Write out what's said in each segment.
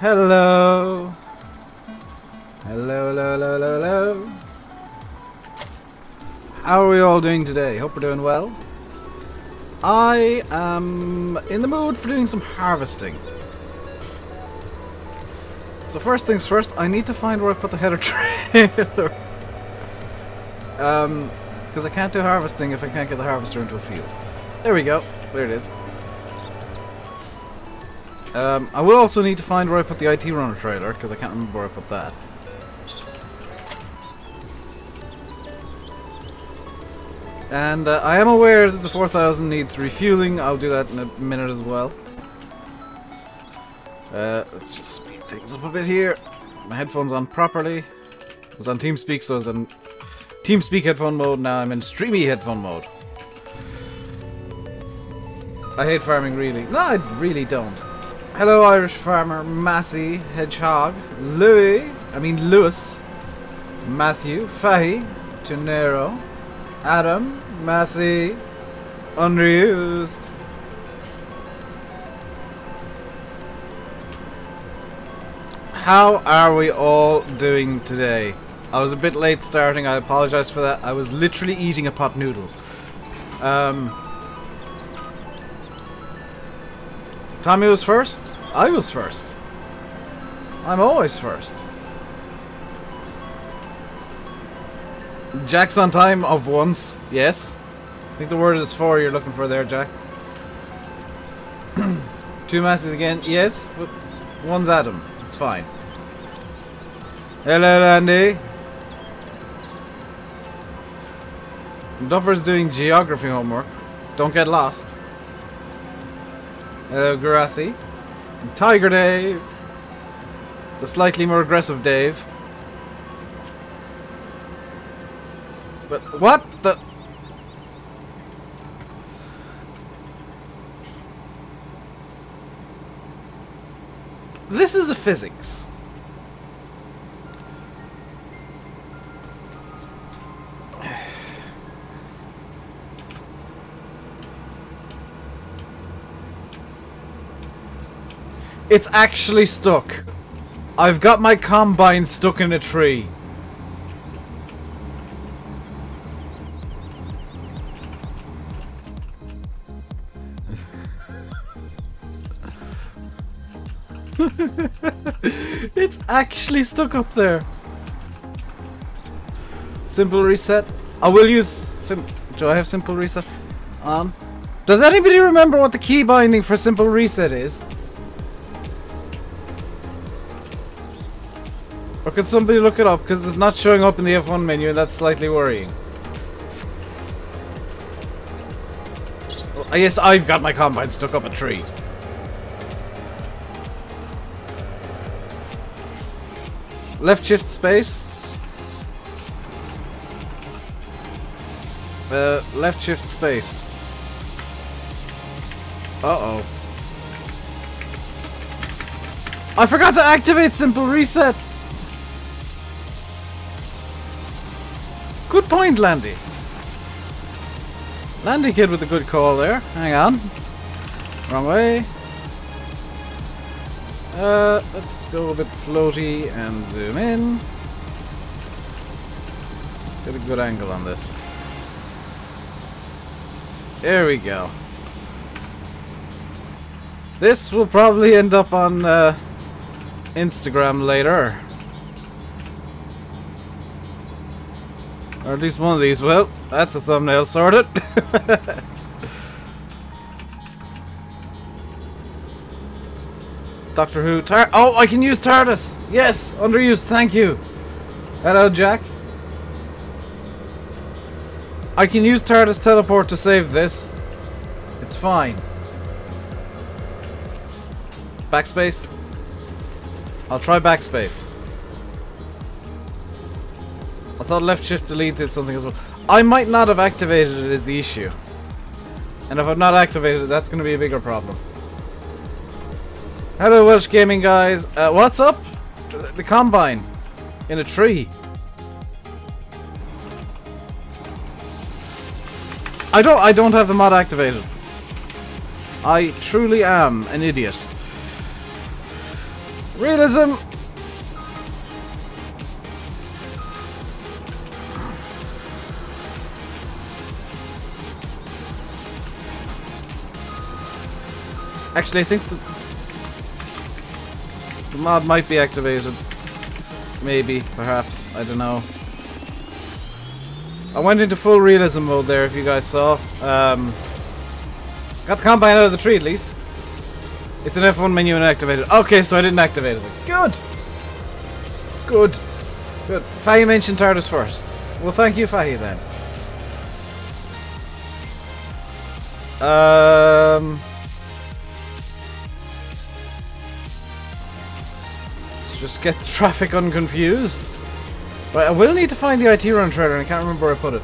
Hello. Hello, hello, hello, hello, hello. How are we all doing today? Hope we're doing well. I am in the mood for doing some harvesting. So first things first, I need to find where I put the header trailer. Because I can't do harvesting if I can't get the harvester into a field. There we go. There it is. I will also need to find where I put the IT runner trailer, because I can't remember where I put that. And I am aware that the 4000 needs refueling. I'll do that in a minute as well. Let's just speed things up a bit here. My headphones on properly. I was on TeamSpeak, so I was in TeamSpeak headphone mode. Now I'm in Streamy headphone mode. I hate farming, really. No, I really don't. Hello, Irish farmer, Massey, Hedgehog, Lewis, Matthew, Fahy, Tunero, Adam, Massey, Unreused. How are we all doing today? I was a bit late starting, I apologize for that. I was literally eating a pot noodle. Tommy was first. I was first. I'm always first. Jack's on time of once. Yes. I think the word is 4 you're looking for there, Jack. 2 masses again. Yes, but one's Adam. It's fine. Hello, Andy. Duffer's doing geography homework. Don't get lost. Hello, Grassi. Tiger Dave. The slightly more aggressive Dave. But what the... This is a physics. It's actually stuck. I've got my combine stuck in a tree. It's actually stuck up there. Simple reset. I will use do I have simple reset on? Does anybody remember what the key binding for simple reset is? Or could somebody look it up, because it's not showing up in the F1 menu and that's slightly worrying. Well, I guess I've got my combine stuck up a tree. Left shift space. Left shift space. Uh-oh. I forgot to activate simple reset! Good point, Landy. Landy kid with a good call there. Hang on. Wrong way. Let's go a bit floaty and zoom in. Let's get a good angle on this. There we go. This will probably end up on Instagram later. Or at least one of these will. That's a thumbnail sorted. Doctor Who. Oh, I can use TARDIS. Yes, underused. Thank you. Hello, Jack. I can use TARDIS teleport to save this. It's fine. Backspace. I'll try backspace. I thought left shift delete did something as well. I might not have activated it is the issue. And if I've not activated it, that's going to be a bigger problem. Hello, Welsh Gaming guys. What's up? The combine. In a tree. I don't have the mod activated. I truly am an idiot. Realism! Actually, I think the mod might be activated. Maybe, perhaps, I don't know. I went into full realism mode there, if you guys saw. Got the combine out of the tree, at least. It's an F1 menu and activated. Okay, so I didn't activate it. Good! Good. Good. Faye mentioned TARDIS first. Well, thank you, Faye, then. Let's just get the traffic unconfused. Right, I will need to find the IT run trailer, and I can't remember where I put it.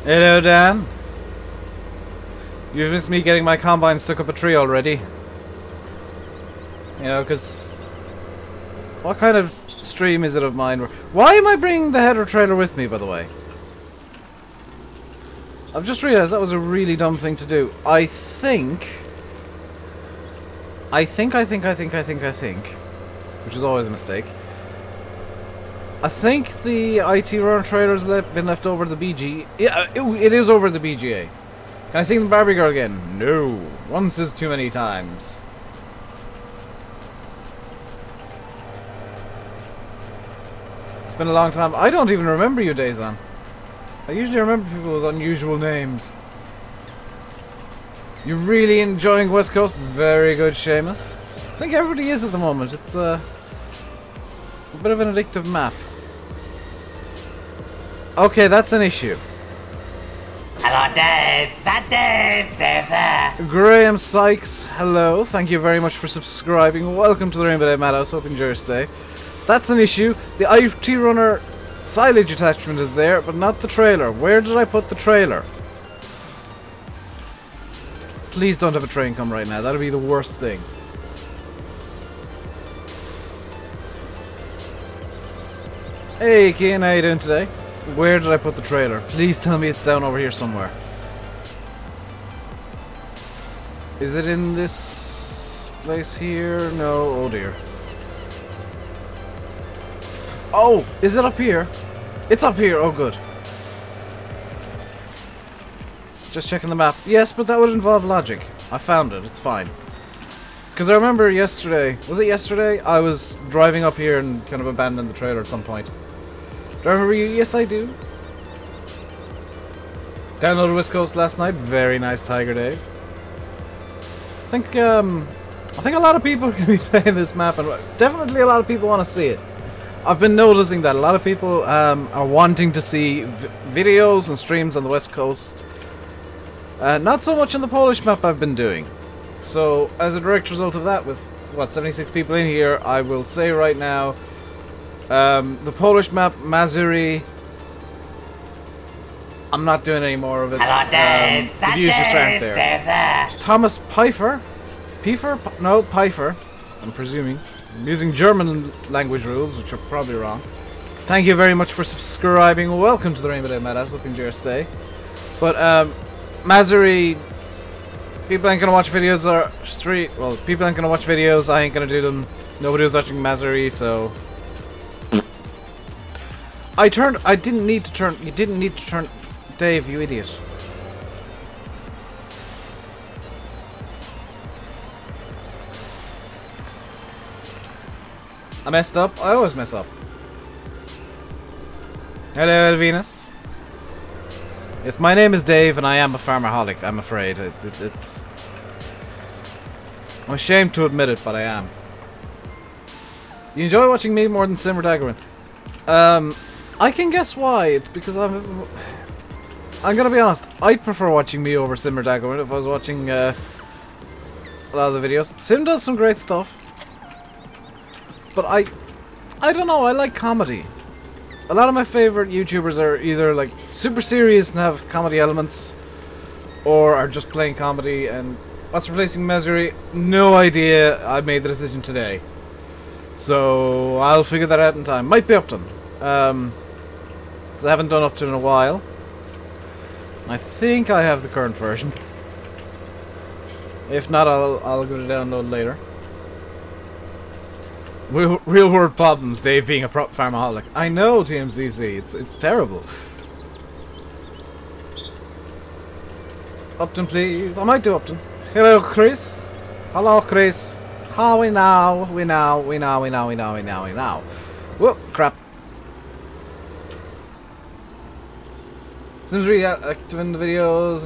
Hello, Dan. You've missed me getting my combine stuck up a tree already. You know, because... what kind of stream is it of mine? Why am I bringing the header trailer with me, by the way? I've just realized that was a really dumb thing to do. I think, which is always a mistake. I think the IT run trailer's been left over to the BG. Yeah, it is over the BGA. Can I sing the Barbie Girl again? No. Once is too many times. It's been a long time. I don't even remember you, Dazon. I usually remember people with unusual names. You're really enjoying West Coast? Very good, Seamus. I think everybody is at the moment. It's a bit of an addictive map. Okay, that's an issue. Hello, Dave. Is that Dave? Dave's there. Graham Sykes, hello. Thank you very much for subscribing. Welcome to the RainbowDave Madhouse. Hope you enjoy your stay. That's an issue. The IT Runner silage attachment is there, but not the trailer. Where did I put the trailer? Please don't have a train come right now. That'll be the worst thing. Hey, Kian, how you doing today? Where did I put the trailer? Please tell me it's down over here somewhere. Is it in this place here? No. Oh dear. Oh, is it up here? It's up here. Oh, good. Just checking the map. Yes, but that would involve logic. I found it. It's fine. Because I remember yesterday... was it yesterday? I was driving up here and kind of abandoned the trailer at some point. Do I remember you? Yes, I do. Downloaded West Coast last night. Very nice, Tiger Dave. I think a lot of people are going to be playing this map, and definitely a lot of people want to see it. I've been noticing that a lot of people are wanting to see videos and streams on the West Coast. Not so much on the Polish map I've been doing. So, as a direct result of that, with, what, 76 people in here, I will say right now, the Polish map, Mazuri, I'm not doing any more of it. Hello, Dave. The views just aren't there. Thomas Pfeiffer? Pfeiffer? No, Pfeiffer, I'm presuming. I'm using German language rules, which are probably wrong. Thank you very much for subscribing. Welcome to the RainbowDave Madhouse. Hope you enjoy your stay. But, Mazuri, people ain't gonna watch videos or well, people ain't gonna watch videos, I ain't gonna do them. Nobody was watching Mazuri, so... I didn't need to turn, you didn't need to turn, Dave, you idiot. I messed up. I always mess up. Hello, Elvinus. Yes, my name is Dave, and I am a farmaholic, I'm afraid. It's... I'm ashamed to admit it, but I am. You enjoy watching me more than Simmer Daggerwin? I can guess why. It's because I'm gonna be honest, I'd prefer watching me over Simmer Daggerwin if I was watching, a lot of the videos. Sim does some great stuff. But I don't know, I like comedy. A lot of my favorite YouTubers are either like super serious and have comedy elements, or are just playing comedy. And what's replacing Mesuri? No idea. I made the decision today, so I'll figure that out in time. Might be Upton, because I haven't done Upton in a while. I think I have the current version. If not, I'll go to download later. Real world problems, Dave being a farmaholic. I know, TMCC, it's terrible. Upton, please. I might do Upton. Hello, Chris. Hello, Chris. How we now? We now. Whoop, crap. Seems really active in the videos,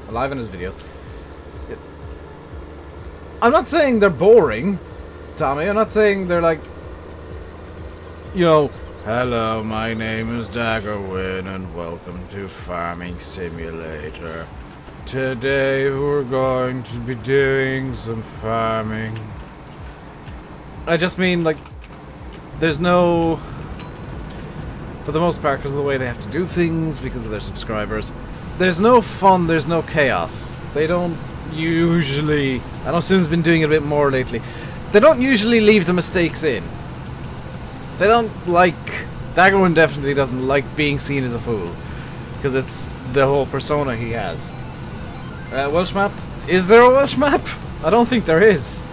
alive in his videos. I'm not saying they're boring, Tommy. I'm not saying they're like, you know, hello, my name is Daggerwin and welcome to Farming Simulator. Today we're going to be doing some farming. I just mean, like, there's no... For the most part, because of the way they have to do things, because of their subscribers. There's no fun, there's no chaos. They don't usually... I know Sim's been doing it a bit more lately. They don't usually leave the mistakes in. They don't like... Daggerwin definitely doesn't like being seen as a fool. Because it's the whole persona he has. Welsh map? Is there a Welsh map? I don't think there is.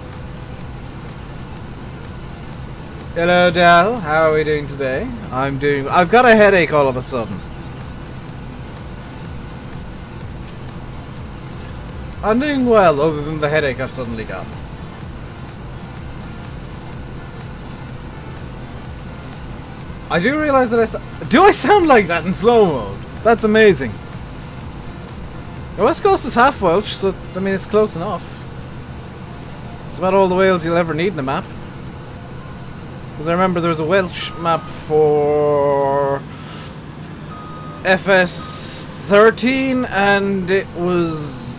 Hello, Dal. How are we doing today? I've got a headache all of a sudden. I'm doing well, other than the headache I've suddenly got. I do realize that do I sound like that in slow mode? That's amazing. The West Coast is half Welsh, so I mean it's close enough. It's about all the Wales you'll ever need in a map. Because I remember there was a Welsh map for FS13 and it was...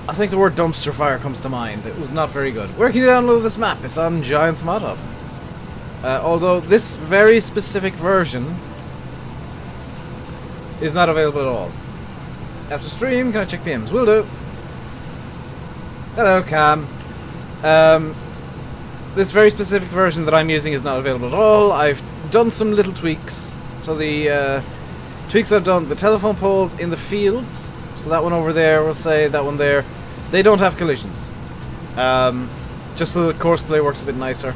I think the word dumpster fire comes to mind. It was not very good. Where can you download this map? It's on Giant's Mod Hub. Although this very specific version is not available at all. After stream, can I check PMs? Will do. Hello, Cam. This very specific version that I'm using is not available at all. I've done some little tweaks. So the tweaks I've done, the telephone poles in the fields, so that one over there, we'll say, that one there, they don't have collisions. Just so the course play works a bit nicer.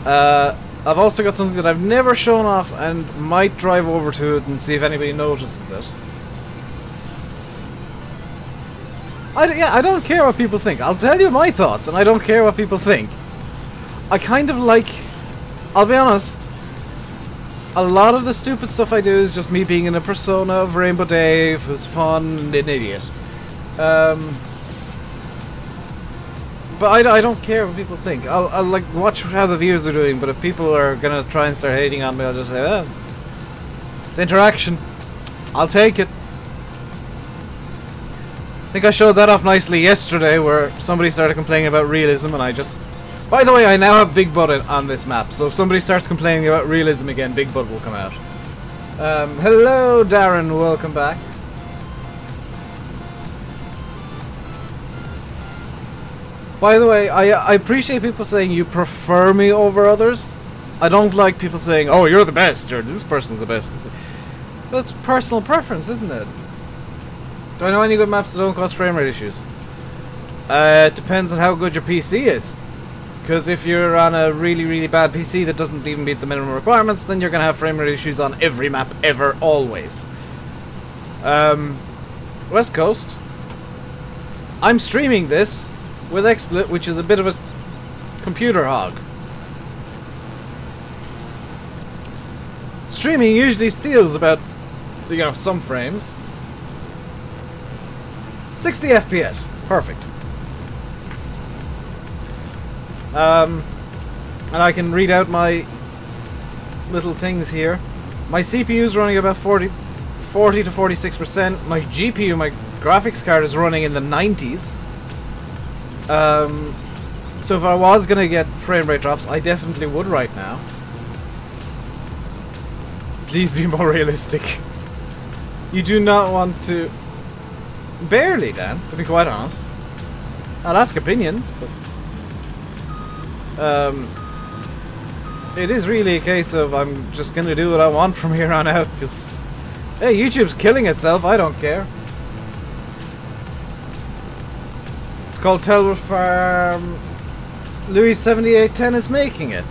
I've also got something that I've never shown off and might drive over to it and see if anybody notices it. I don't care what people think. I'll tell you my thoughts and I don't care what people think. I kind of like... I'll be honest. A lot of the stupid stuff I do is just me being in a persona of RainbowDave, who's fun and an idiot. But I don't care what people think. I'll like watch how the viewers are doing, but if people are gonna try and start hating on me, I'll just say, oh, it's interaction. I'll take it. I think I showed that off nicely yesterday, where somebody started complaining about realism, and I just... By the way, I now have Big Butt on this map, so if somebody starts complaining about realism again, Big Butt will come out. Hello, Darren, welcome back. By the way, I appreciate people saying you prefer me over others. I don't like people saying, oh, you're the best, or this person's the best. That's personal preference, isn't it? Do I know any good maps that don't cause frame rate issues? It depends on how good your PC is. Because if you're on a really, really bad PC that doesn't even meet the minimum requirements, then you're going to have frame rate issues on every map ever, always. West Coast. I'm streaming this with XSplit, which is a bit of a computer hog. Streaming usually steals about, you know, some frames. 60 FPS. Perfect. And I can read out my little things here. My CPU is running about 40 to 46%. My GPU, my graphics card, is running in the 90s. So if I was gonna get frame rate drops, I definitely would right now. Please be more realistic. You do not want to... Barely, Dan, to be quite honest. I'll ask opinions, but... it is really a case of I'm just gonna do what I want from here on out, because... Hey, YouTube's killing itself, I don't care. called Telworth Farm. Louis 7810 is making it.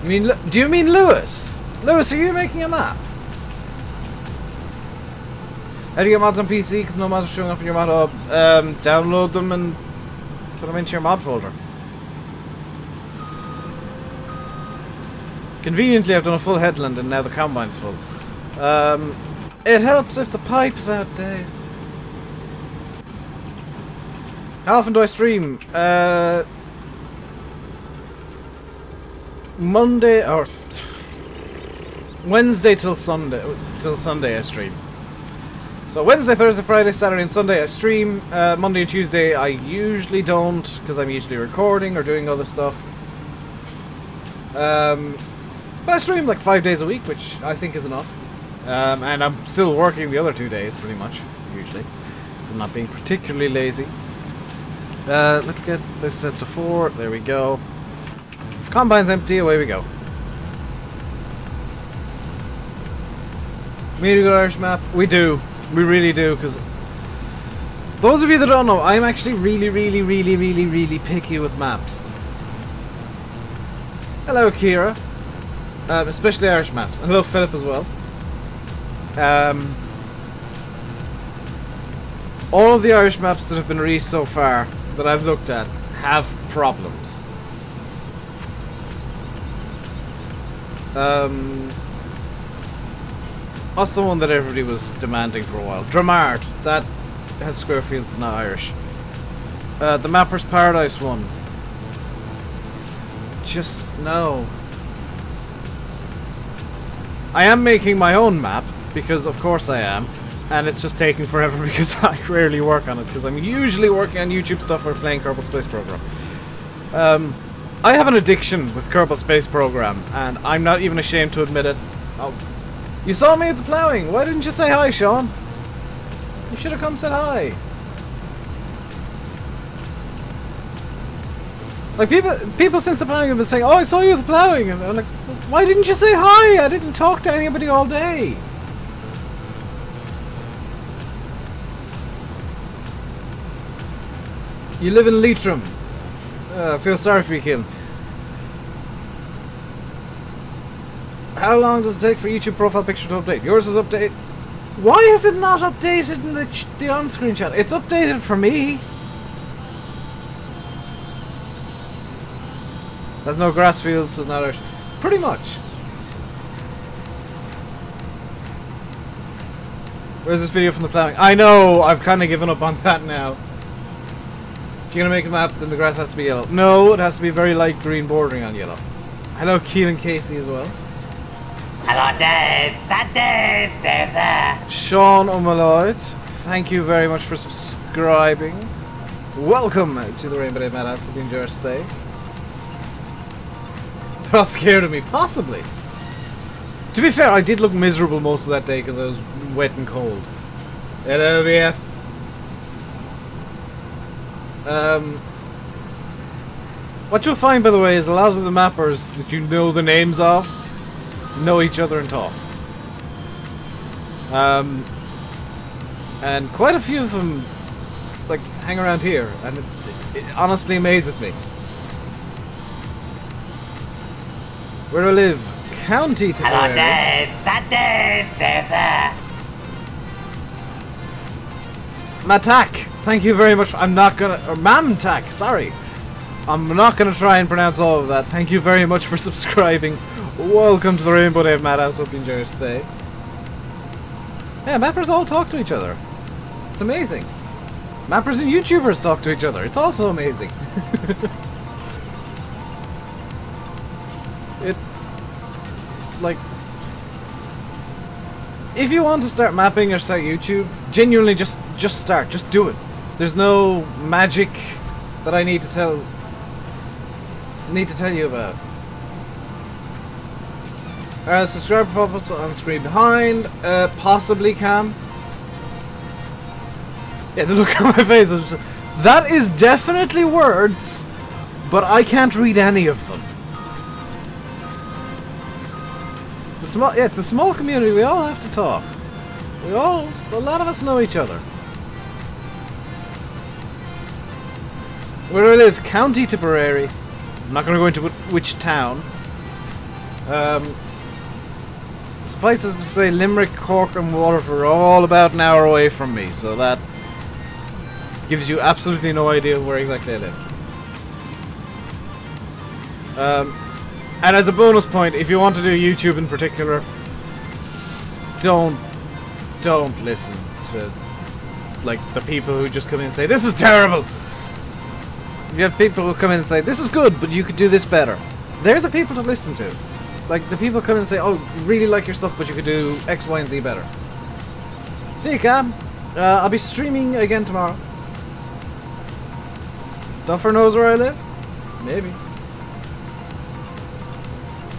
You mean, do you mean Lewis? Lewis, are you making a map? How do you get mods on PC? Because no mods are showing up in your mod hub. Download them and put them into your mod folder. Conveniently, I've done a full headland and now the combine's full. It helps if the pipe is out, Dave. How often do I stream? Monday or Wednesday till Sunday. Till Sunday I stream. So Wednesday, Thursday, Friday, Saturday, and Sunday I stream. Monday and Tuesday I usually don't because I'm usually recording or doing other stuff. But I stream like 5 days a week, which I think is enough. And I'm still working the other 2 days, pretty much, usually. I'm not being particularly lazy. Let's get this set to 4. There we go. Combine's empty, away we go. We need a good Irish map. We do. We really do, because those of you that don't know, I'm actually really picky with maps. Hello, Kira. Especially Irish maps. And hello, Philip, as well. All of the Irish maps that have been released so far that I've looked at have problems. What's the one that everybody was demanding for a while? Dramard. That has square fields, not Irish. The Mapper's Paradise one. Just no. I am making my own map, because of course I am, and it's just taking forever because I rarely work on it, because I'm usually working on YouTube stuff or playing Kerbal Space Program. I have an addiction with Kerbal Space Program, and I'm not even ashamed to admit it. Oh. You saw me at the ploughing! Why didn't you say hi, Sean? You should have come said hi. Like, people since the ploughing have been saying, oh, I saw you at the ploughing, and I'm like, why didn't you say hi? I didn't talk to anybody all day. You live in Leitrim. I feel sorry for you, Kim. How long does it take for YouTube profile picture to update? Yours is updated. Why is it not updated in the on-screen chat? It's updated for me. There's no grass fields, so it's not Irish. Pretty much. Where's this video from the ploughing? I know, I've kind of given up on that now. If you're going to make a map, then the grass has to be yellow. No, it has to be very light green bordering on yellow. Hello, Keelan Casey as well. Hello, Dave. Is that Dave? Dave's there. Sean O'Malloyd, thank you very much for subscribing. Welcome to the RainbowDave Madhouse. Hope you enjoy our stay. They're all scared of me. Possibly. To be fair, I did look miserable most of that day because I was wet and cold. Hello, BF. What you'll find, by the way, is a lot of the mappers that you know the names of know each other and talk. And quite a few of them, like, hang around here, and it honestly amazes me. Where do I live? County Tipperary. Hello, Dave. Is that Dave? Dave's there. Matak, thank you very much. I'm not gonna, or Mamtak, sorry. I'm not gonna try and pronounce all of that. Thank you very much for subscribing. Welcome to the RainbowDave Madhouse. Hope you enjoy your stay. Yeah, mappers all talk to each other. It's amazing. Mappers and YouTubers talk to each other. It's also amazing. Like, if you want to start mapping or start YouTube, genuinely just start. Just do it. There's no magic that I need to tell you about. Subscribe pop-ups on the screen behind. Possibly can. Yeah, the look on my face. That is definitely words, but I can't read any of them. It's a small community. We all have to talk. A lot of us know each other. Where do I live? County Tipperary. I'm not going to go into which town. Suffice it to say, Limerick, Cork and Waterford are all about an hour away from me, so that gives you absolutely no idea where exactly I live. And as a bonus point, if you want to do YouTube in particular, don't listen to like the people who just come in and say, this is terrible! You have people who come in and say, this is good, but you could do this better. They're the people to listen to. Like, the people come in and say, oh, really like your stuff, but you could do X, Y, and Z better. See you, Cam. I'll be streaming again tomorrow. Duffer knows where I live? Maybe.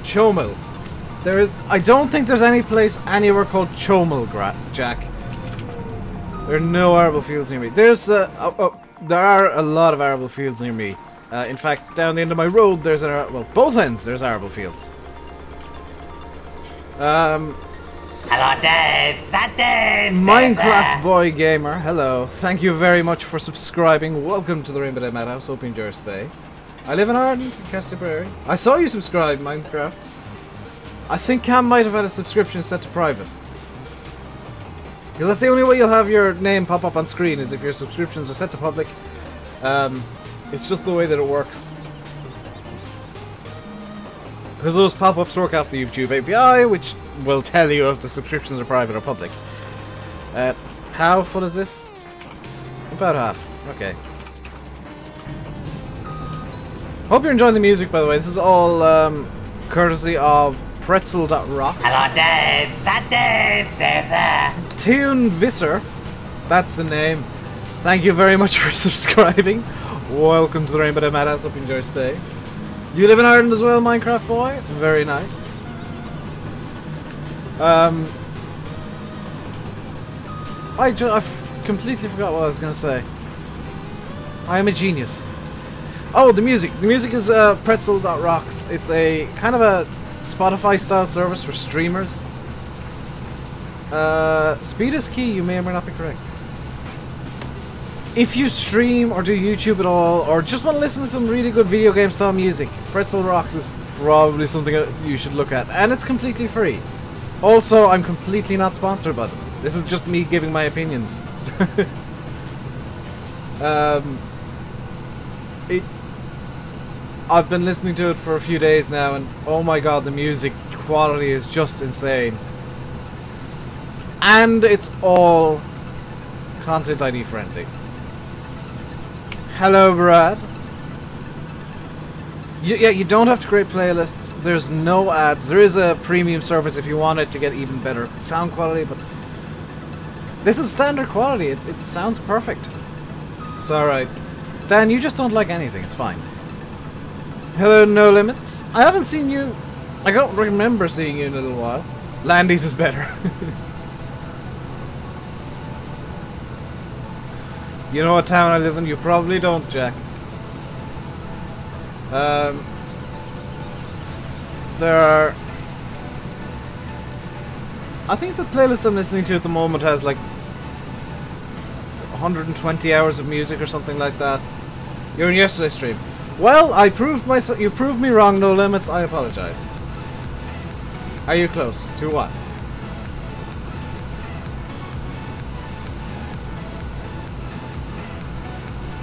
Chomel. I don't think there's any place anywhere called Chomel, Jack. There are no arable fields near me. There's, there are a lot of arable fields near me. In fact, down the end of my road, there's well, both ends, there's arable fields. Hello, Dave. Is that Dave? Minecraft Boy Gamer, hello. Thank you very much for subscribing. Welcome to the RainbowDave Madhouse. Hope you enjoy your stay. I live in Ireland, Tipperary. I saw you subscribe, Minecraft. I think Cam might have had a subscription set to private. Because that's the only way you'll have your name pop up on screen, is if your subscriptions are set to public. It's just the way that it works. Because those pop-ups work off the YouTube API, which will tell you if the subscriptions are private or public. How full is this? About half. Okay. Hope you're enjoying the music, by the way. This is all courtesy of pretzel.rocks. Hello, Dave. Is that Dave? Dave there. Tune Visser. That's the name. Thank you very much for subscribing. Welcome to the RainbowDave Madhouse. Hope you enjoy your stay. You live in Ireland as well, Minecraft boy? Very nice. I completely forgot what I was going to say. I am a genius. Oh, the music. The music is pretzel.rocks. It's a kind of a Spotify style service for streamers. Speed is key, you may or may not be correct. If you stream or do YouTube at all, or just want to listen to some really good video game style music, Pretzel Rocks is probably something you should look at, and it's completely free. Also, I'm completely not sponsored by them. This is just me giving my opinions. I've been listening to it for a few days now, and oh my god, the music quality is just insane. And it's all Content ID friendly. Hello, Brad. Yeah, you don't have to create playlists. There's no ads. There is a premium service if you want it to get even better sound quality, but this is standard quality. It sounds perfect. It's alright. Dan, you just don't like anything. It's fine. Hello, No Limits. I haven't seen you... I don't remember seeing you in a little while. Landy's is better. You know what town I live in? You probably don't, Jack. There are... I think the playlist I'm listening to at the moment has like 120 hours of music or something like that. You're in yesterday's stream. Well, I proved myself. You proved me wrong, No Limits. I apologize. Are you close to what?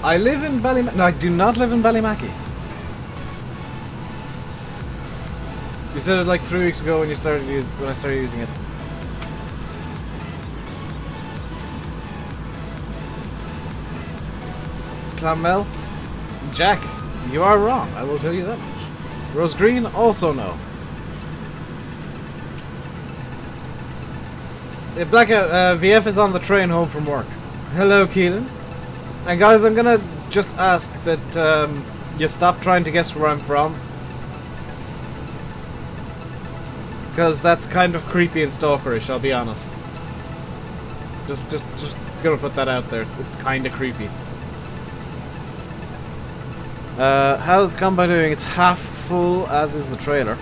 I live in Ballymackie. No, I do not live in Ballymackie. You said it like 3 weeks ago when you started when I started using it. Clonmel? Jack, you are wrong. I will tell you that much. Rose Green, also no. Blackout, VF is on the train home from work. Hello, Keelan. And guys, I'm gonna just ask that you stop trying to guess where I'm from. Because that's kind of creepy and stalkerish, I'll be honest. Just gonna put that out there. It's kind of creepy. How's Combine doing? It's half full, as is the trailer.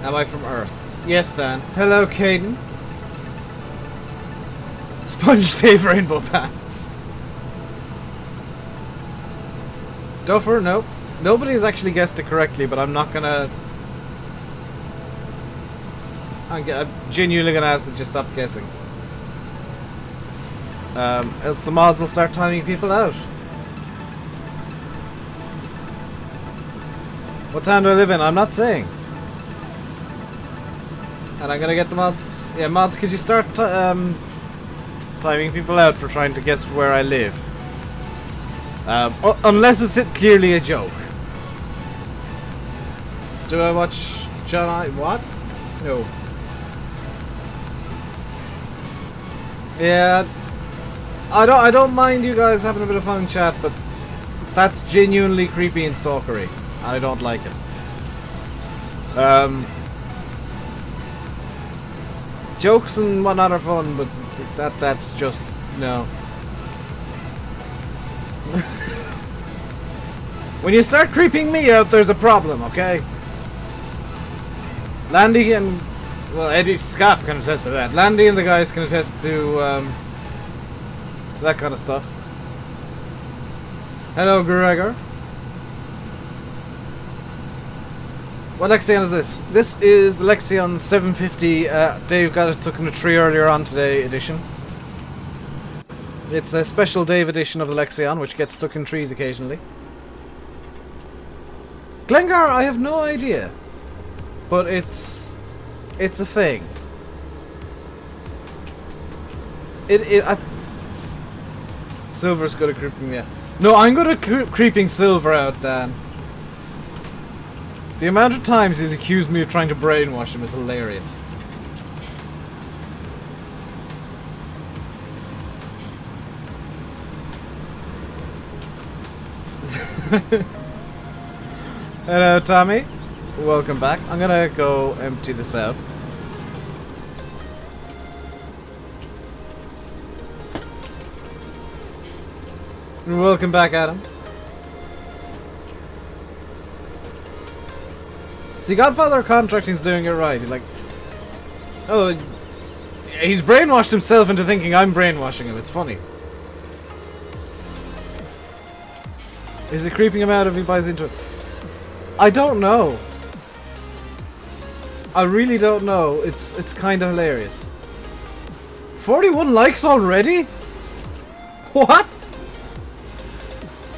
Am I from Earth? Yes, Dan. Hello, Caden. Sponge Dave Rainbow Pants. Duffer, nope. Nobody has actually guessed it correctly, but I'm not gonna... I'm genuinely gonna ask them to just stop guessing. Else the mods will start timing people out. What town do I live in? I'm not saying. And I'm gonna get the mods... Yeah, mods, could you start timing people out for trying to guess where I live? Unless it's clearly a joke. Do I watch John I... What? No. Yeah... I don't mind you guys having a bit of fun in chat, but that's genuinely creepy and stalkery. I don't like it. Jokes and whatnot are fun, but that's just no. When you start creeping me out, there's a problem, okay? Landy and Eddie Scott can attest to that. Landy and the guys can attest to that kind of stuff. Hello, Gregor. What Lexion is this? This is the Lexion 750. Dave got it stuck in a tree earlier on today edition. It's a special Dave edition of the Lexion, which gets stuck in trees occasionally. Glengar, I have no idea, but it's a thing. Silver's good at creeping me out. No, I'm good at creeping Silver out, Dan. The amount of times he's accused me of trying to brainwash him is hilarious. Hello, Tommy. Welcome back. I'm gonna go empty this out. Welcome back, Adam. See, Godfather Contracting's doing it right. He's like, oh, he's brainwashed himself into thinking I'm brainwashing him. It's funny. Is it creeping him out if he buys into it? I don't know. I really don't know. It's kind of hilarious. 41 likes already? What?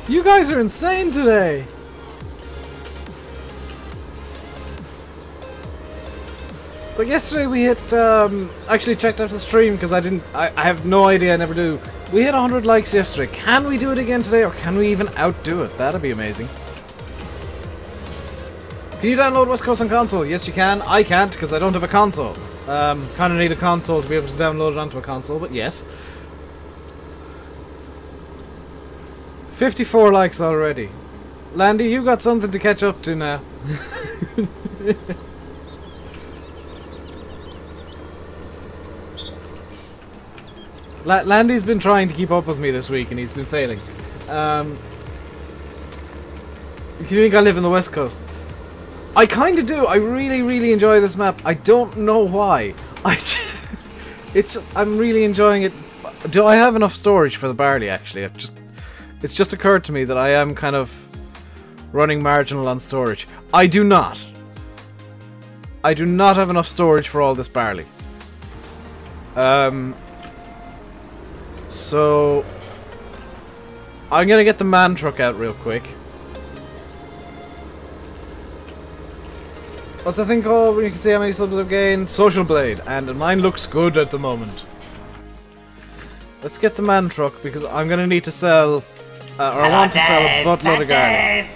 You guys are insane today. Like yesterday we hit, actually checked out the stream because I have no idea, I never do. We hit 100 likes yesterday. Can we do it again today, or can we even outdo it? That'd be amazing. Can you download West Coast on console? Yes you can. I can't because I don't have a console. Kinda need a console to be able to download it onto a console, but yes. 54 likes already. Landy, you got something to catch up to now. Landy's been trying to keep up with me this week and he's been failing. You think I live in the West Coast? I kind of do. I really enjoy this map. I don't know why. I'm really enjoying it. Do I have enough storage for the barley? Actually, it's just occurred to me that I am kind of running marginal on storage. I do not. I do not have enough storage for all this barley. So I'm gonna get the man truck out real quick. What's the thing called when you can see how many subs I've gained? Social Blade, and mine looks good at the moment. Let's get the man truck because I'm gonna need to sell, I want to sell a buttload of garlic.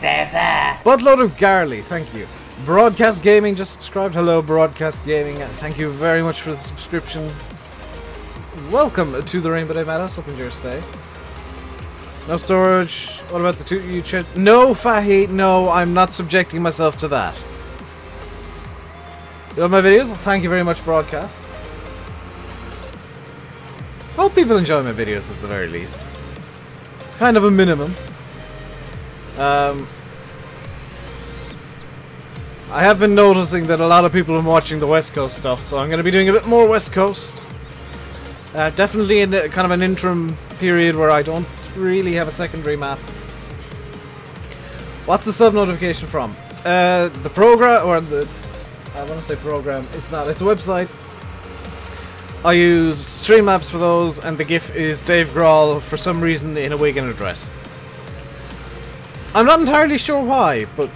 Buttload of garlic, thank you. Broadcast Gaming just subscribed. Hello, Broadcast Gaming. Thank you very much for the subscription. Welcome to the RainbowDave Madhouse. Hope you enjoy your stay. No storage. What about the two you No, Fahi. No, I'm not subjecting myself to that. You love my videos? Thank you very much, Broadcast. Hope people enjoy my videos at the very least. It's kind of a minimum. I have been noticing that a lot of people are watching the West Coast stuff, so I'm going to be doing a bit more West Coast. Definitely in kind of an interim period where I don't really have a secondary map. What's the sub notification from? The program, or the... I want to say program, it's not, it's a website. I use Streamlabs for those, and the GIF is Dave Grohl for some reason in a wig and a dress. I'm not entirely sure why, but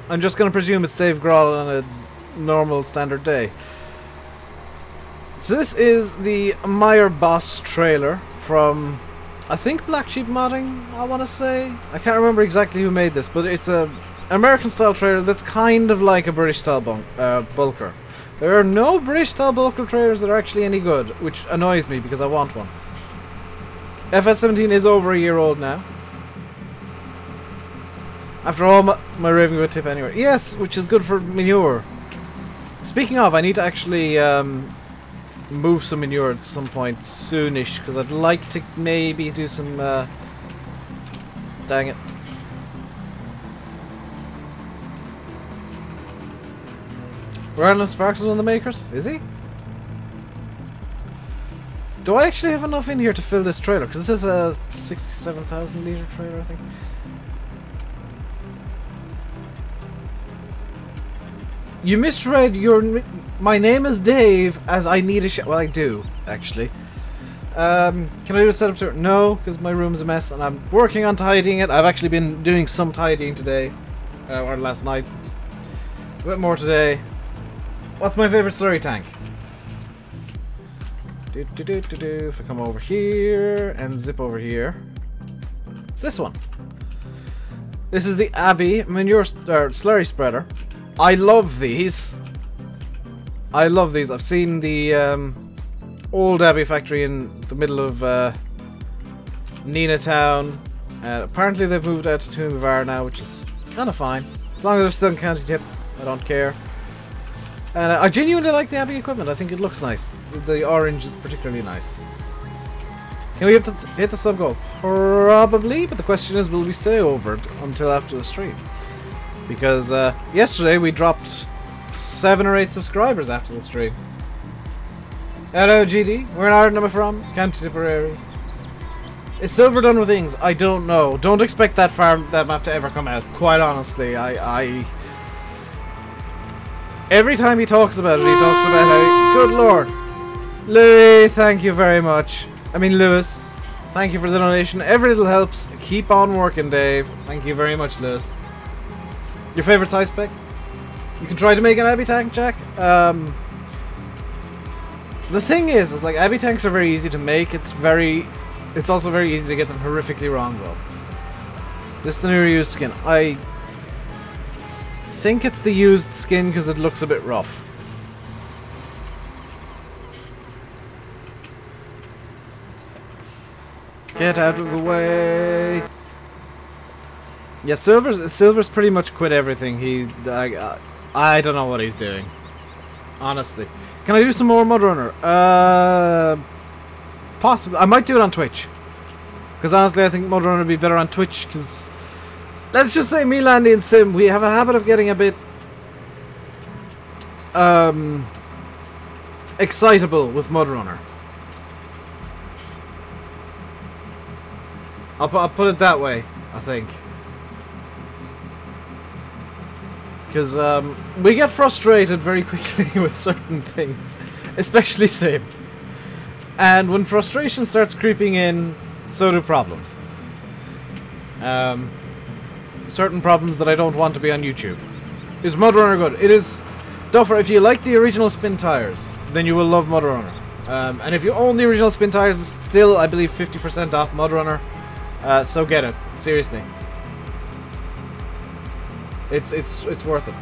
I'm just going to presume it's Dave Grohl on a normal standard day. So this is the Meyer Boss trailer from, I think, Black Sheep Modding, I want to say. I can't remember exactly who made this, but it's a American style trailer that's kind of like a British style bulker. There are no British style bulker trailers that are actually any good, which annoys me because I want one. FS17 is over a year old now. After all, my raving about tip anyway. Yes, which is good for manure. Speaking of, I need to actually move some manure at some point soonish, because I'd like to maybe do some... dang it. Random Sparks is one of the makers? Is he? Do I actually have enough in here to fill this trailer? Because this is a 67,000 litre trailer, I think. You misread your... My name is Dave, as I need a well, I do, actually. Can I do a setup tour? No, because my room's a mess, and I'm working on tidying it. I've actually been doing some tidying today. Or last night. A bit more today. What's my favourite slurry tank? If I come over here and zip over here. It's this one. This is the Abbey manure slurry spreader. I love these. I love these. I've seen the old Abbey factory in the middle of Nina Town. Apparently they've moved out to Toonvar now, which is kind of fine. As long as they're still in County Tip, I don't care. And I genuinely like the Abbey equipment. I think it looks nice. The orange is particularly nice. Can we hit the sub goal? Probably, but the question is, will we stay over it until after the stream? Because yesterday we dropped 7 or 8 subscribers after the stream. Hello GD, where in Ireland am I from? County Tipperary. Is Silver done with things? I don't know. Don't expect that map to ever come out. Quite honestly, every time he talks about it, he talks about how... Good lord. Louis, thank you very much. I mean, Lewis. Thank you for the donation. Every little helps. Keep on working, Dave. Thank you very much, Lewis. Your favourite size spec? You can try to make an Abbey tank, Jack. The thing is like, Abbey tanks are very easy to make. It's also very easy to get them horrifically wrong, though. This is the new used skin. I think it's the used skin because it looks a bit rough. Get out of the way. Yeah, Silver's pretty much quit everything. I don't know what he's doing. Honestly. Can I do some more Mudrunner? Possibly. I might do it on Twitch. Because honestly, I think Mudrunner would be better on Twitch, because... Let's just say me, Landy, and Sim, we have a habit of getting a bit... excitable with Mudrunner. I'll put it that way, I think. Because we get frustrated very quickly with certain things. Especially Sim. And when frustration starts creeping in, so do problems. Certain problems that I don't want to be on YouTube. Is Mudrunner good? It is... Duffer, if you like the original spin tires, then you will love Mudrunner. And if you own the original spin tires, it's still, I believe, 50% off Mudrunner. So get it. Seriously. It's worth it.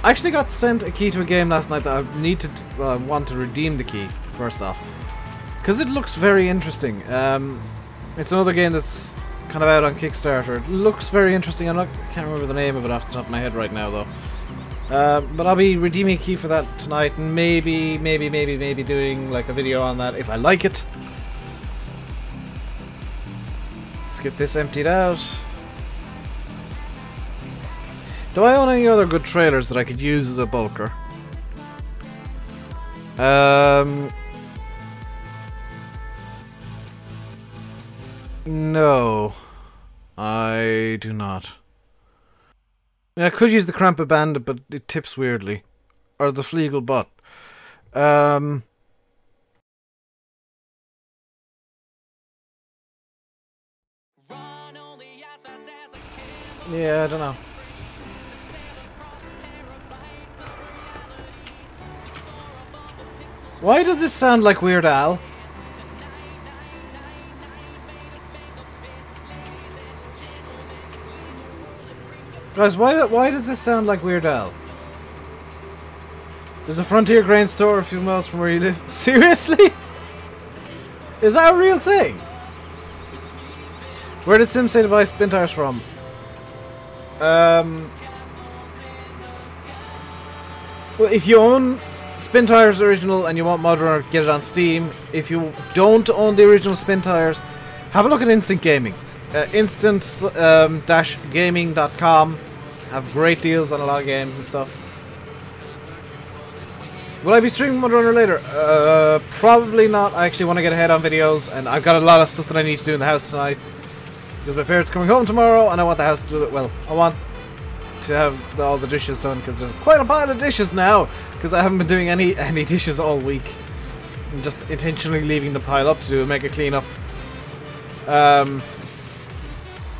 I actually got sent a key to a game last night that I need to want to redeem the key first off, because it looks very interesting. It's another game that's kind of out on Kickstarter. It looks very interesting. I can't remember the name of it off the top of my head right now, though. But I'll be redeeming a key for that tonight, and maybe doing like a video on that if I like it. Let's get this emptied out. Do I own any other good trailers that I could use as a bulker? No, I do not. I could use the Cramped Bandit, but it tips weirdly. Or the Fleagle Butt. Yeah, I don't know. Why does this sound like Weird Al? Guys, why does this sound like Weird Al? There's a Frontier grain store a few miles from where you live. Seriously? Is that a real thing? Where did Sim say to buy spin tires from? Well, if you own Spin Tires Original and you want Mod Runner, get it on Steam. If you don't own the original Spin Tires, have a look at Instant Gaming. Instant-gaming.com have great deals on a lot of games and stuff. Will I be streaming Mod Runner later? Probably not. I actually want to get ahead on videos, and I've got a lot of stuff that I need to do in the house tonight. Because my parents are coming home tomorrow, and I want the house to do it well. I want to have all the dishes done, because there's quite a pile of dishes now, because I haven't been doing any dishes all week. I'm just intentionally leaving the pile up to do a mega cleanup.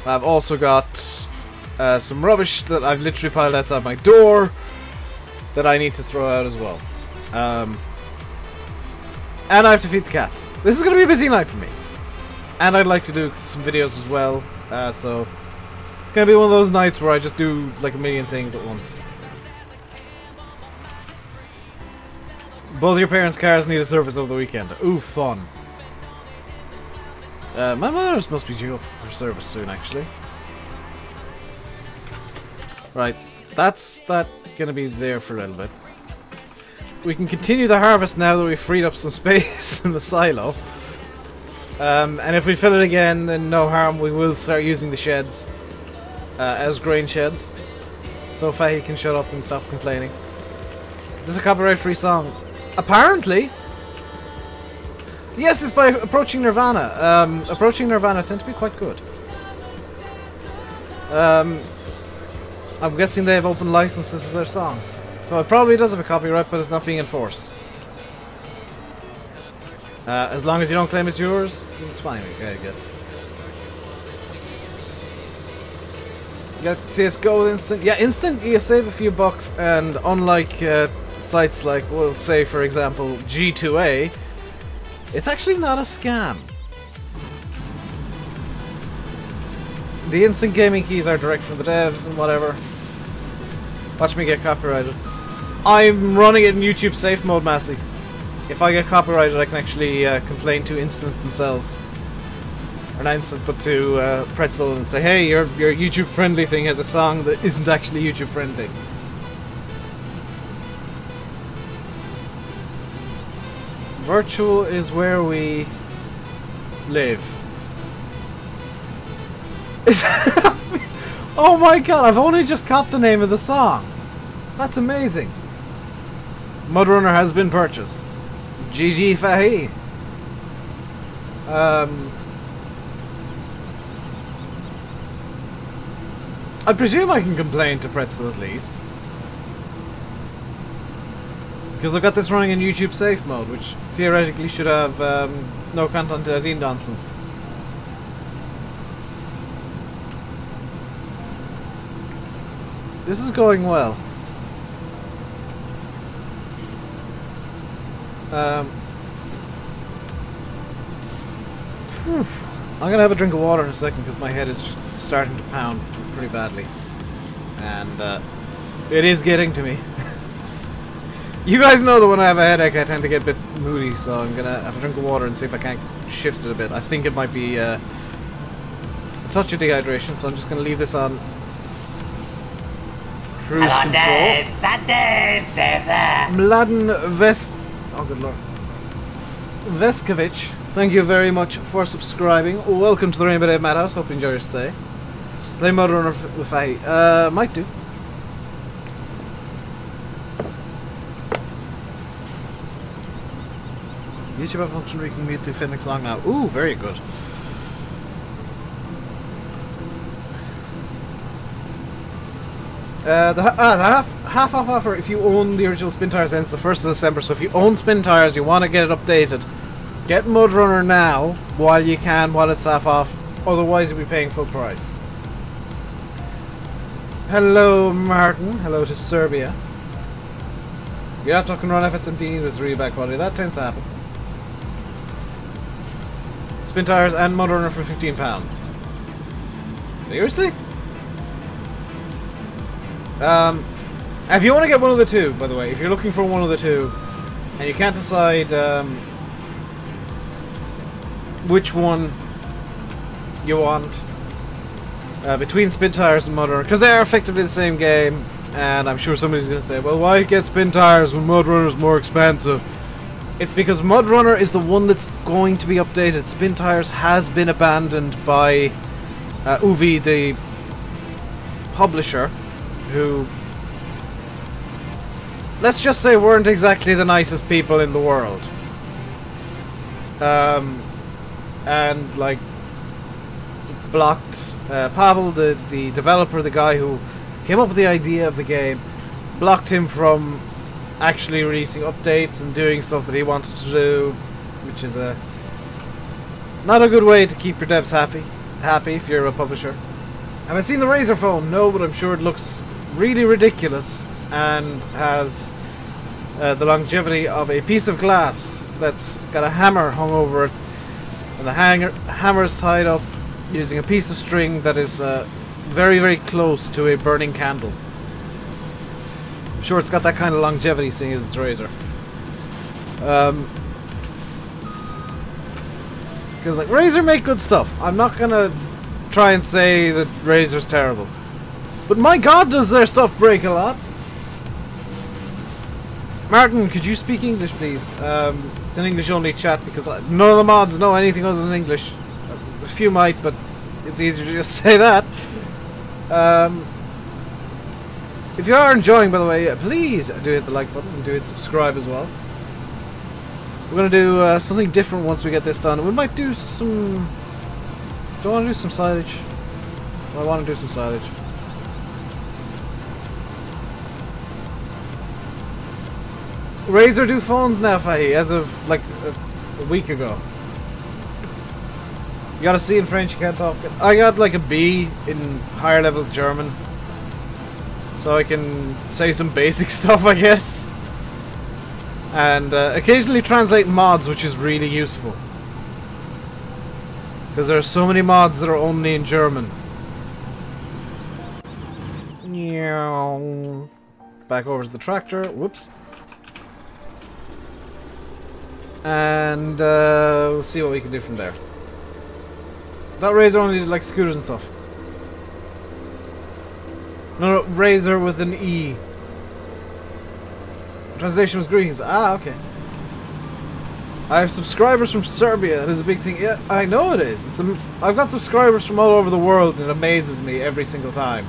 I've also got some rubbish that I've literally piled outside my door that I need to throw out as well. And I have to feed the cats. This is going to be a busy night for me. And I'd like to do some videos as well. So it's going to be one of those nights where I just do like a million things at once. Both your parents' cars need a service over the weekend. Ooh, fun. My mother's must be due for service soon, actually. Right, that's that gonna be there for a little bit. We can continue the harvest now that we've freed up some space in the silo. And if we fill it again, then no harm, we will start using the sheds as grain sheds. So Fahy can shut up and stop complaining. Is this a copyright-free song? Apparently! Yes, it's by Approaching Nirvana. Approaching Nirvana tend to be quite good. I'm guessing they have open licenses for their songs. So it probably does have a copyright, but it's not being enforced. As long as you don't claim it's yours, it's fine, I guess. You got CSGO with Instant? Yeah, Instant, you save a few bucks, and unlike sites like, we'll say, for example, G2A, it's actually not a scam. The Instant Gaming keys are direct from the devs and whatever. Watch me get copyrighted. I'm running it in YouTube safe mode, Massey. If I get copyrighted, I can actually complain to Instant themselves. Or not Instant, but to Pretzel and say, hey, your YouTube friendly thing has a song that isn't actually YouTube friendly. Virtual is where we live. Oh my god, I've only just caught the name of the song. That's amazing. Mudrunner has been purchased. GG Fahy. I presume I can complain to Pretzel at least. Because I've got this running in YouTube safe mode, which theoretically should have no content ID nonsense. This is going well. I'm gonna have a drink of water in a second because my head is just starting to pound pretty badly. And it is getting to me. You guys know that when I have a headache I tend to get a bit moody, so I'm gonna have a drink of water and see if I can't shift it a bit. I think it might be a touch of dehydration, so I'm just gonna leave this on Cruise Hello, control. Dave. That Dave. Dave there. Mladen Oh, good lord. Veskovich, thank you very much for subscribing. Welcome to the RainbowDave Madhouse. Hope you enjoy your stay. Play Motor Runner with Fahy. Might do. YouTube have a function where you can mute to Phoenix Long now. Ooh, very good. The half off offer if you own the original Spin Tires ends the 1st of December. So if you own Spin Tires, you want to get it updated, get Mud Runner now while you can, while it's half off. Otherwise, you'll be paying full price. Hello, Martin. Hello to Serbia. Your laptop can run FSMD with really bad quality. That tends to happen. Spin Tires and Mud Runner for £15. Seriously? If you want to get one of the two, by the way, if you're looking for one of the two, and you can't decide which one you want between Spin Tires and Mud Runner, because they are effectively the same game, and I'm sure somebody's going to say, well, why get Spin Tires when Mud Runner is more expensive? It's because Mud Runner is the one that's going to be updated. Spin Tires has been abandoned by Uvi, the publisher, who, let's just say, weren't exactly the nicest people in the world. And, like, blocked Pavel, the developer, the guy who came up with the idea of the game, blocked him from actually releasing updates and doing stuff that he wanted to do, which is not a good way to keep your devs happy if you're a publisher. Have I seen the Razer phone? No, but I'm sure it looks really ridiculous and has the longevity of a piece of glass that's got a hammer hung over it, and the hammer is tied up using a piece of string that is very, very close to a burning candle. I'm sure it's got that kind of longevity, seeing as it's Razer. Because, like, Razer make good stuff. I'm not gonna try and say that Razer's terrible, but my god, does their stuff break a lot. Martin, could you speak English, please? It's an English only chat because none of the mods know anything other than English. A few might, but it's easier to just say that. If you are enjoying, by the way, please do hit the like button and do hit subscribe as well. We're going to do something different once we get this done. We might do some... Do I want to do some silage? I want to do some silage. Razer do phones now, Fahy, as of like a week ago. You got a C in French, you can't talk. I got like a B in higher level German, so I can say some basic stuff, I guess. And occasionally translate mods, which is really useful. Because there are so many mods that are only in German. Back over to the tractor. Whoops. And we'll see what we can do from there. That Razer only did like scooters and stuff. No, Razer with an E. Translation was greetings. Ah, okay. I have subscribers from Serbia. That is a big thing. Yeah, I know it is. I've got subscribers from all over the world, and it amazes me every single time.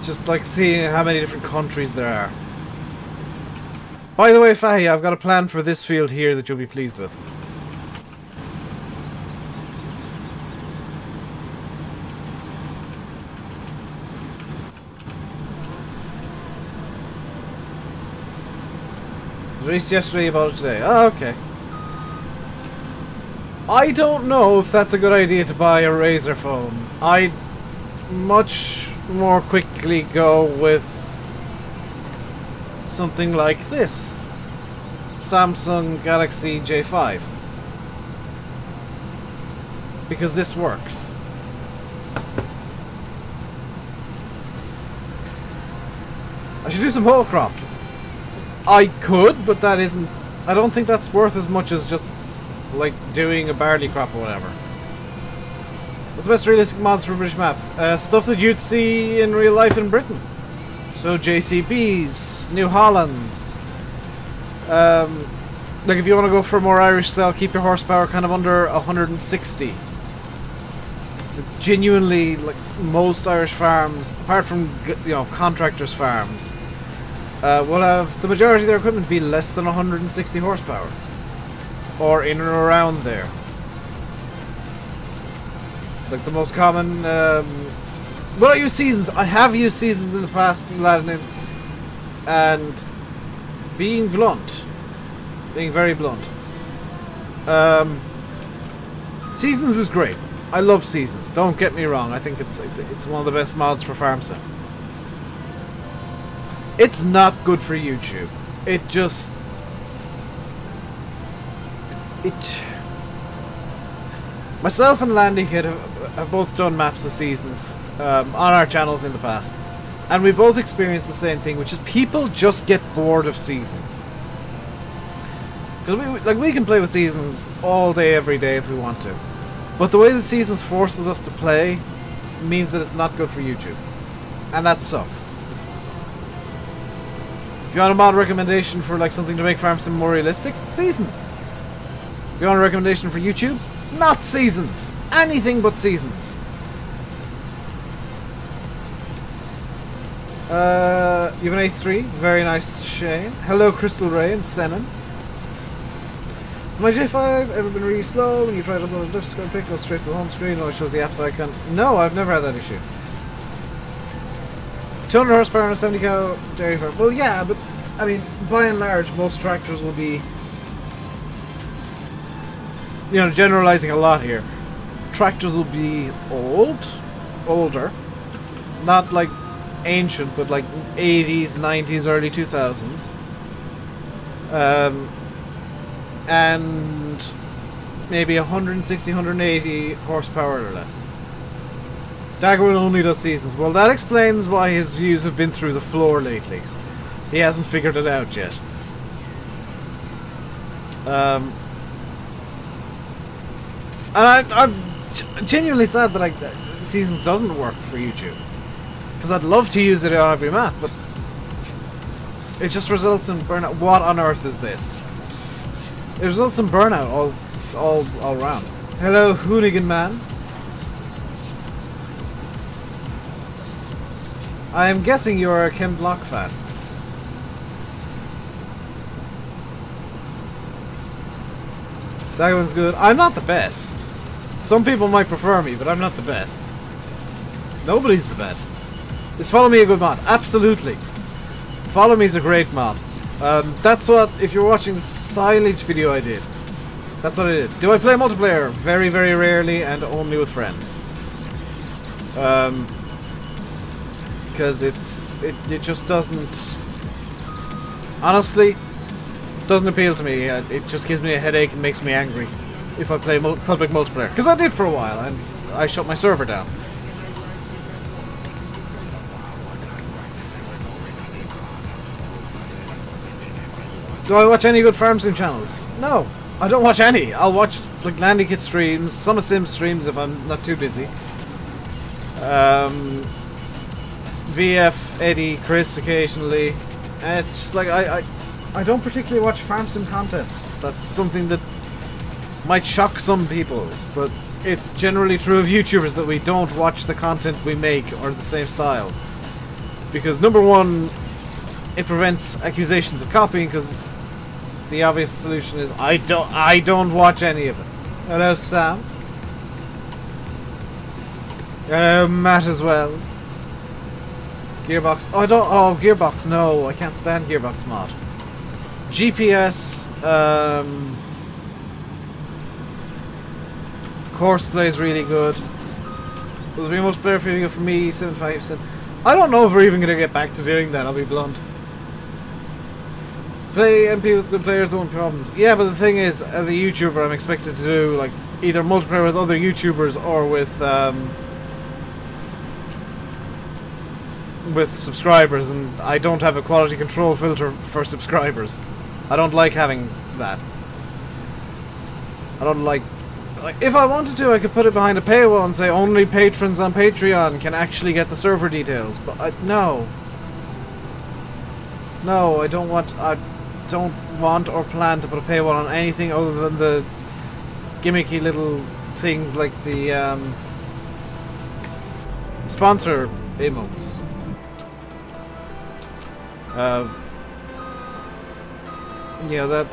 Just like seeing how many different countries there are. By the way, Fahy, I've got a plan for this field here that you'll be pleased with. Released yesterday, about it today. Oh, okay. I don't know if that's a good idea to buy a Razer phone. I'd much more quickly go with something like this. Samsung Galaxy J5. Because this works. I should do some whole crop. I could, but that isn't... I don't think that's worth as much as just, like, doing a barley crop or whatever. What's the best realistic mods for a British map? Stuff that you'd see in real life in Britain. So JCBs, New Hollands. Like if you want to go for a more Irish style, keep your horsepower kind of under 160. Genuinely, like most Irish farms, apart from contractors' farms, will have the majority of their equipment be less than 160 horsepower, or in and around there. Like the most common. Well, I use seasons. I have used seasons in the past in Latin, and being very blunt, seasons is great. I love seasons. Don't get me wrong. I think it's one of the best mods for farm sim. It's not good for YouTube. Myself and Landy Kid have both done maps with seasons on our channels in the past, and we both experienced the same thing, which is people just get bored of seasons. Because we can play with seasons all day, every day if we want to. But the way that seasons forces us to play means that it's not good for YouTube. And that sucks. If you want a mod recommendation for like something to make farm sim more realistic, seasons. If you want a recommendation for YouTube, not seasons. Anything but seasons. You have an A3. Very nice, Shane. Hello, Crystal Ray and Senan. Is my J5 ever been really slow when you try to upload a diff screen pic, goes straight to the home screen, or it shows the apps icon? No, I've never had that issue. 200 horsepower on a 70 cow dairy farm. Well, yeah, but I mean, by and large, most tractors will be, generalizing a lot here. Tractors will be older, not like ancient, but like 80s, 90s, early 2000s. And maybe 160, 180 horsepower or less. Daggerwood only does seasons. Well, that explains why his views have been through the floor lately. He hasn't figured it out yet. And I'm genuinely sad that seasons doesn't work for YouTube. Because I'd love to use it on every map, but it just results in burnout. What on earth is this? It results in burnout all around. Hello, Hooligan Man. I am guessing you are a Ken Block fan. That one's good. I'm not the best. Some people might prefer me, but I'm not the best. Nobody's the best. Is Follow Me a good mod? Absolutely. Follow Me is a great mod. That's what, if you're watching the silage video I did, that's what I did. Do I play multiplayer? Very, very rarely and only with friends. Because it just doesn't, honestly, doesn't appeal to me. It just gives me a headache and makes me angry if I play public multiplayer. Because I did for a while and I shut my server down. Do I watch any good farm sim channels? No, I don't watch any. I'll watch like Landy Kid streams, some of Sim streams if I'm not too busy. VF, Eddie, Chris occasionally. And it's just like I don't particularly watch farm sim content. That's something that might shock some people, but it's generally true of YouTubers that we don't watch the content we make or the same style. Because number one, it prevents accusations of copying, because the obvious solution is I don't watch any of it. Hello, Sam. Hello, Matt as well. Gearbox. Oh, Gearbox. No, I can't stand Gearbox mod. GPS. Courseplay is really good. Will there be multiplayer video for me? 7.5. I don't know if we're even gonna get back to doing that. I'll be blunt. Play MP with good players, don't problems. Yeah, but the thing is, as a YouTuber, I'm expected to do like either multiplayer with other YouTubers or with subscribers, and I don't have a quality control filter for subscribers. I don't like having that. I don't like Like, if I wanted to, I could put it behind a paywall and say only patrons on Patreon can actually get the server details. But no. No, I don't want or plan to put a paywall on anything other than the gimmicky little things like the sponsor emotes. You know,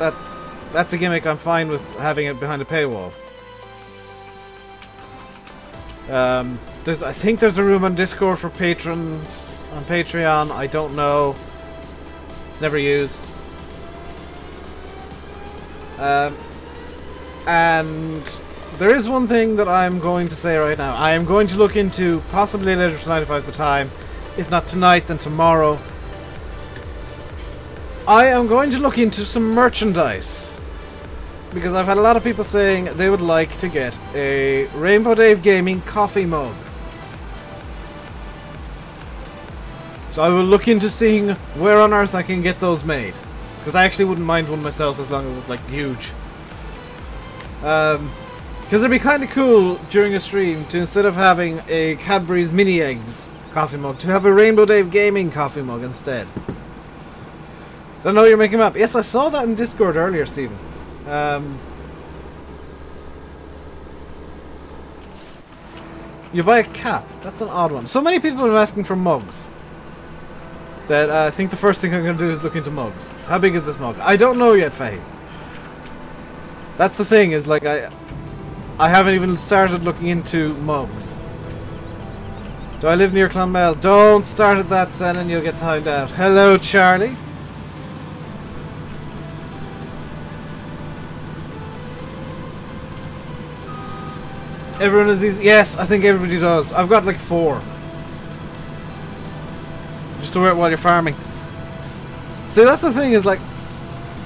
that's a gimmick I'm fine with having it behind a paywall. I think there's a room on Discord for patrons on Patreon. I don't know. It's never used. And there is one thing that I'm going to say right now. I am going to look into, possibly later tonight if I have the time. If not tonight, then tomorrow. I am going to look into some merchandise. Because I've had a lot of people saying they would like to get a RainbowDave Gaming coffee mug. So I will look into seeing where on earth I can get those made. Because I actually wouldn't mind one myself as long as it's like huge. Because it'd be kind of cool during a stream to, instead of having a Cadbury's Mini Eggs coffee mug, to have a RainbowDave Gaming coffee mug instead. Don't know you're making them up. Yes, I saw that in Discord earlier, Stephen. You buy a cap. That's an odd one. So many people have been asking for mugs that I think the first thing I'm going to do is look into mugs. How big is this mug? I don't know yet, Faye. That's the thing, is like I haven't even started looking into mugs. Do I live near Clonmel? Don't start at that, Sen, and you'll get timed out. Hello, Charlie. Everyone has these? Yes, I think everybody does. I've got like 4. Just to wear it while you're farming. See, that's the thing, is like,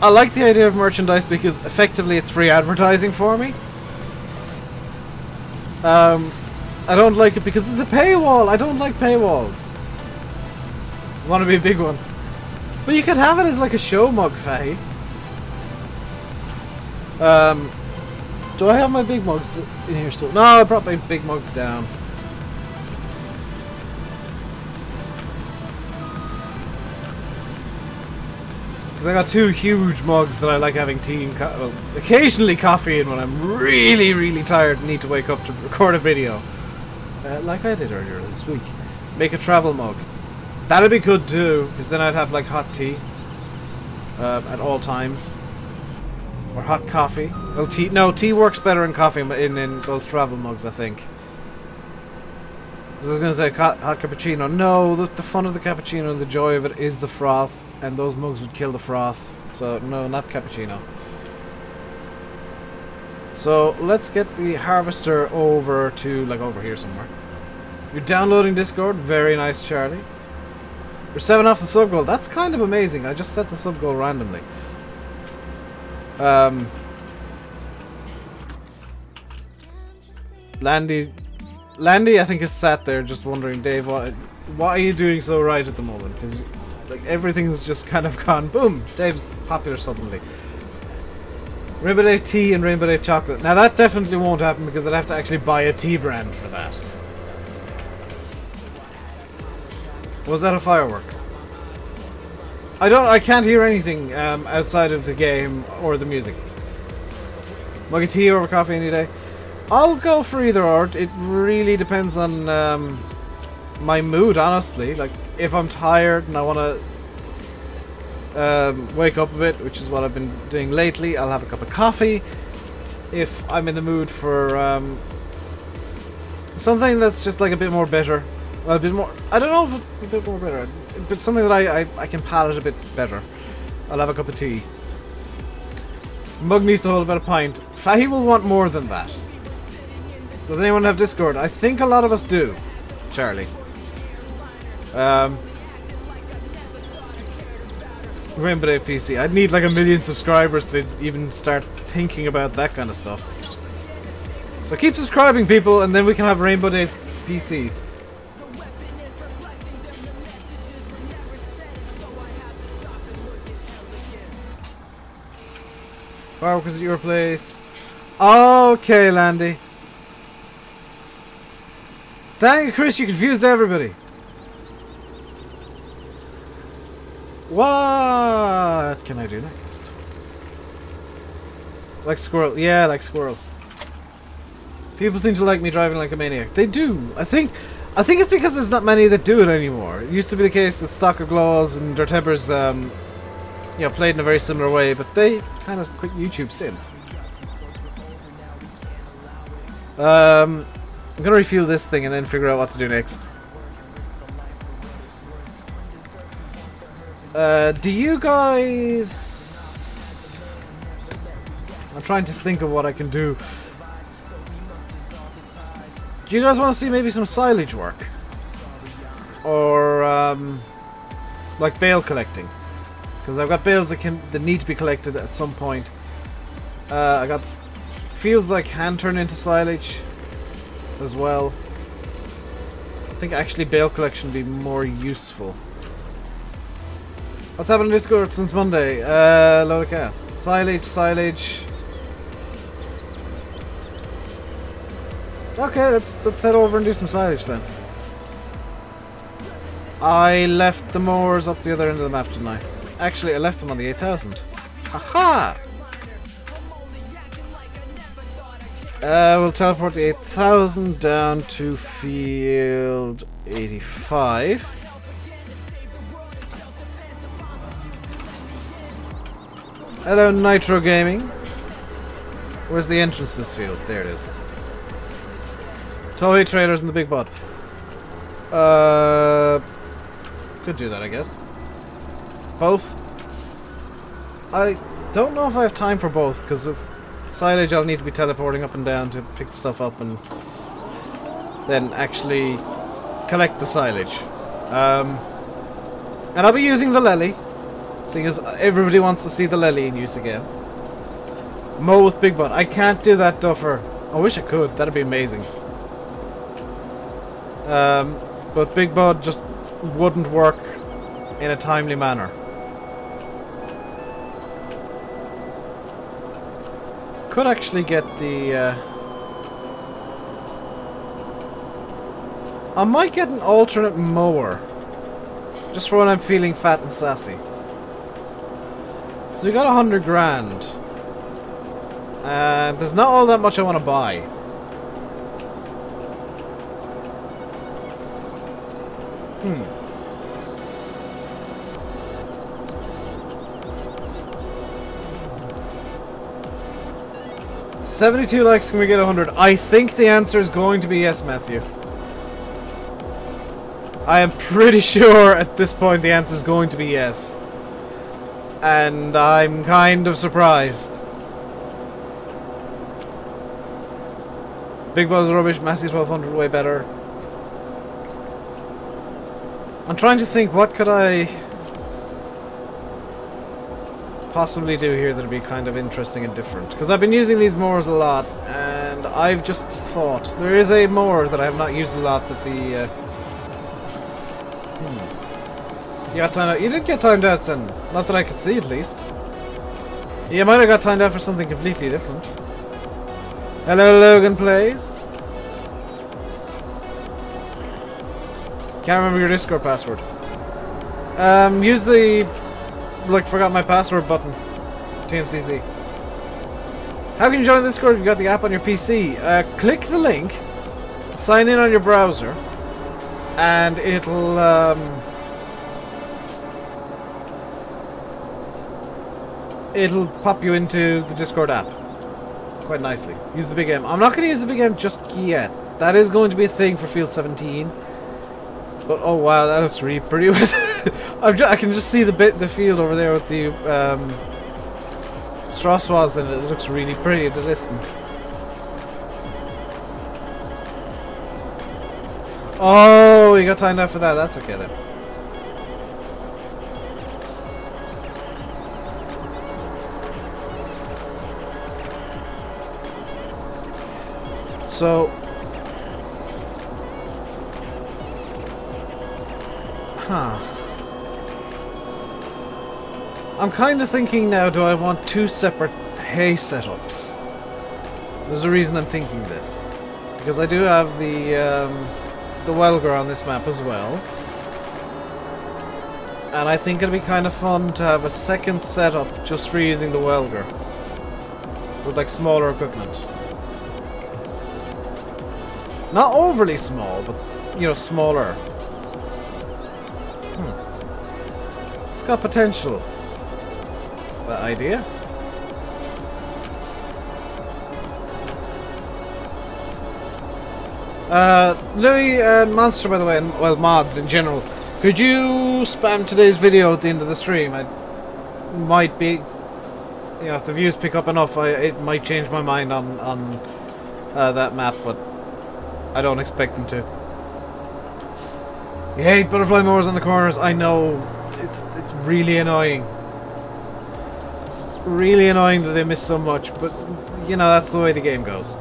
I like the idea of merchandise because effectively it's free advertising for me. I don't like it because it's a paywall. I don't like paywalls. I want to be a big one. But you could have it as like a show mug, Faye. Do I have my big mugs in here still? No, I brought my big mugs down. Because I got 2 huge mugs that I like having tea and well, occasionally coffee in when I'm really, really tired and need to wake up to record a video. Like I did earlier this week. Make a travel mug. That'd be good too, because then I'd have like hot tea at all times. Or hot coffee. Well, tea. No, tea works better in coffee in those travel mugs, I think. I was going to say hot cappuccino. No, the fun of the cappuccino and the joy of it is the froth, and those mugs would kill the froth. So, no, not cappuccino. So, let's get the harvester over to, like, over here somewhere. You're downloading Discord. Very nice, Charlie. We're 7 off the sub goal. That's kind of amazing. I just set the sub goal randomly. Landy, I think, is sat there just wondering, Dave, what are you doing so right at the moment? Because like everything's just kind of gone boom. Dave's popular suddenly. RainbowDave tea and RainbowDave chocolate. Now that definitely won't happen because I'd have to actually buy a tea brand for that. Was that a firework? I can't hear anything outside of the game or the music. Mug of tea over coffee any day. I'll go for either or. It really depends on my mood, honestly. Like, if I'm tired and I want to wake up a bit, which is what I've been doing lately, I'll have a cup of coffee. If I'm in the mood for something that's just like a bit more bitter. Well, a bit more, I don't know if a bit more bitter, but something that I can palate a bit better. I'll have a cup of tea. Mug needs to hold about a pint. Fahy will want more than that. Does anyone have Discord? I think a lot of us do, Charlie. RainbowDave PC. I'd need like 1 million subscribers to even start thinking about that kind of stuff. So keep subscribing, people, and then we can have RainbowDave PCs. Fireworks at your place. Okay, Landy. Dang it, Chris, you confused everybody. What can I do next? Like squirrel. Yeah, like squirrel. People seem to like me driving like a maniac. They do. I think it's because there's not many that do it anymore. It used to be the case that Stalker Glows and Dirt Tippers, you know, played in a very similar way, but they kind of quit YouTube since. I'm gonna refuel this thing and then figure out what to do next. Do you guys... I'm trying to think of what I can do. Do you guys want to see maybe some silage work? Or, like bale collecting? Because I've got bales that need to be collected at some point. I got fields that can turn into silage as well. I think actually bale collection would be more useful. What's happened in Discord since Monday? Load of cast. Silage. Okay, let's head over and do some silage then. I left the moors up the other end of the map, didn't I? Actually, I left them on the 8000. Aha! We'll teleport the 8000 down to field 85. Hello, Nitro Gaming. Where's the entrance to this field? There it is. Toy traders in the big bud. Could do that, I guess. Both. I don't know if I have time for both, because with silage I'll need to be teleporting up and down to pick stuff up and then actually collect the silage. And I'll be using the lily, seeing as everybody wants to see the lily in use again. Mow with big bud. I can't do that, Duffer. I wish I could. That'd be amazing. But Big Bud just wouldn't work in a timely manner. Could actually get the... I might get an alternate mower. Just for when I'm feeling fat and sassy. So we got 100 grand. And there's not all that much I want to buy. 72 likes, can we get 100? I think the answer is going to be yes, Matthew. I am pretty sure at this point the answer is going to be yes. And I'm kind of surprised. Big Buzz rubbish, Massey's 1200 way better. I'm trying to think, what could I possibly do here that would be kind of interesting and different? Because I've been using these mowers a lot, and I've just thought there is a mower that I have not used a lot that the you got timed out. You did get timed out, son. Not that I could see, at least. You might have got timed out for something completely different. Hello, Logan Plays. Can't remember your Discord password. Use the forgot my password button. TMCC. How can you join the Discord if you got the app on your PC? Click the link, sign in on your browser, and it'll pop you into the Discord app quite nicely. Use the big M. I'm not going to use the big M just yet. That is going to be a thing for Field 17. But oh wow, that looks really pretty with I can just see the field over there with the straw swaths in it. It looks really pretty at the distance. Oh, you got timed out for that. That's okay then. So, I'm kind of thinking now, do I want two separate hay setups? There's a reason I'm thinking this. Because I do have the Welger on this map as well. And I think it'd be kind of fun to have a second setup just for using the Welger. With like smaller equipment. Not overly small, but you know, smaller. It's got potential. That idea. Louis and Monster, by the way, and well, mods in general, could you spam today's video at the end of the stream? I might be, you know, if the views pick up enough, it might change my mind on that map, but I don't expect them to. You hate butterfly mowers on the corners. I know, it's really annoying. It's really annoying that they miss so much, but you know, that's the way the game goes.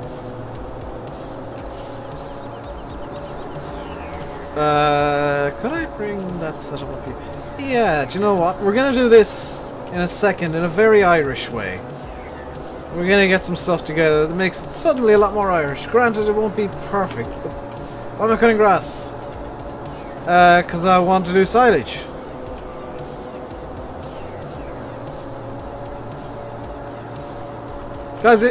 Could I bring that setup up here? Yeah, do you know what? We're gonna do this in a second in a very Irish way. We're gonna get some stuff together that makes it suddenly a lot more Irish. Granted, it won't be perfect, but why am I cutting grass? Because I want to do silage. Guys,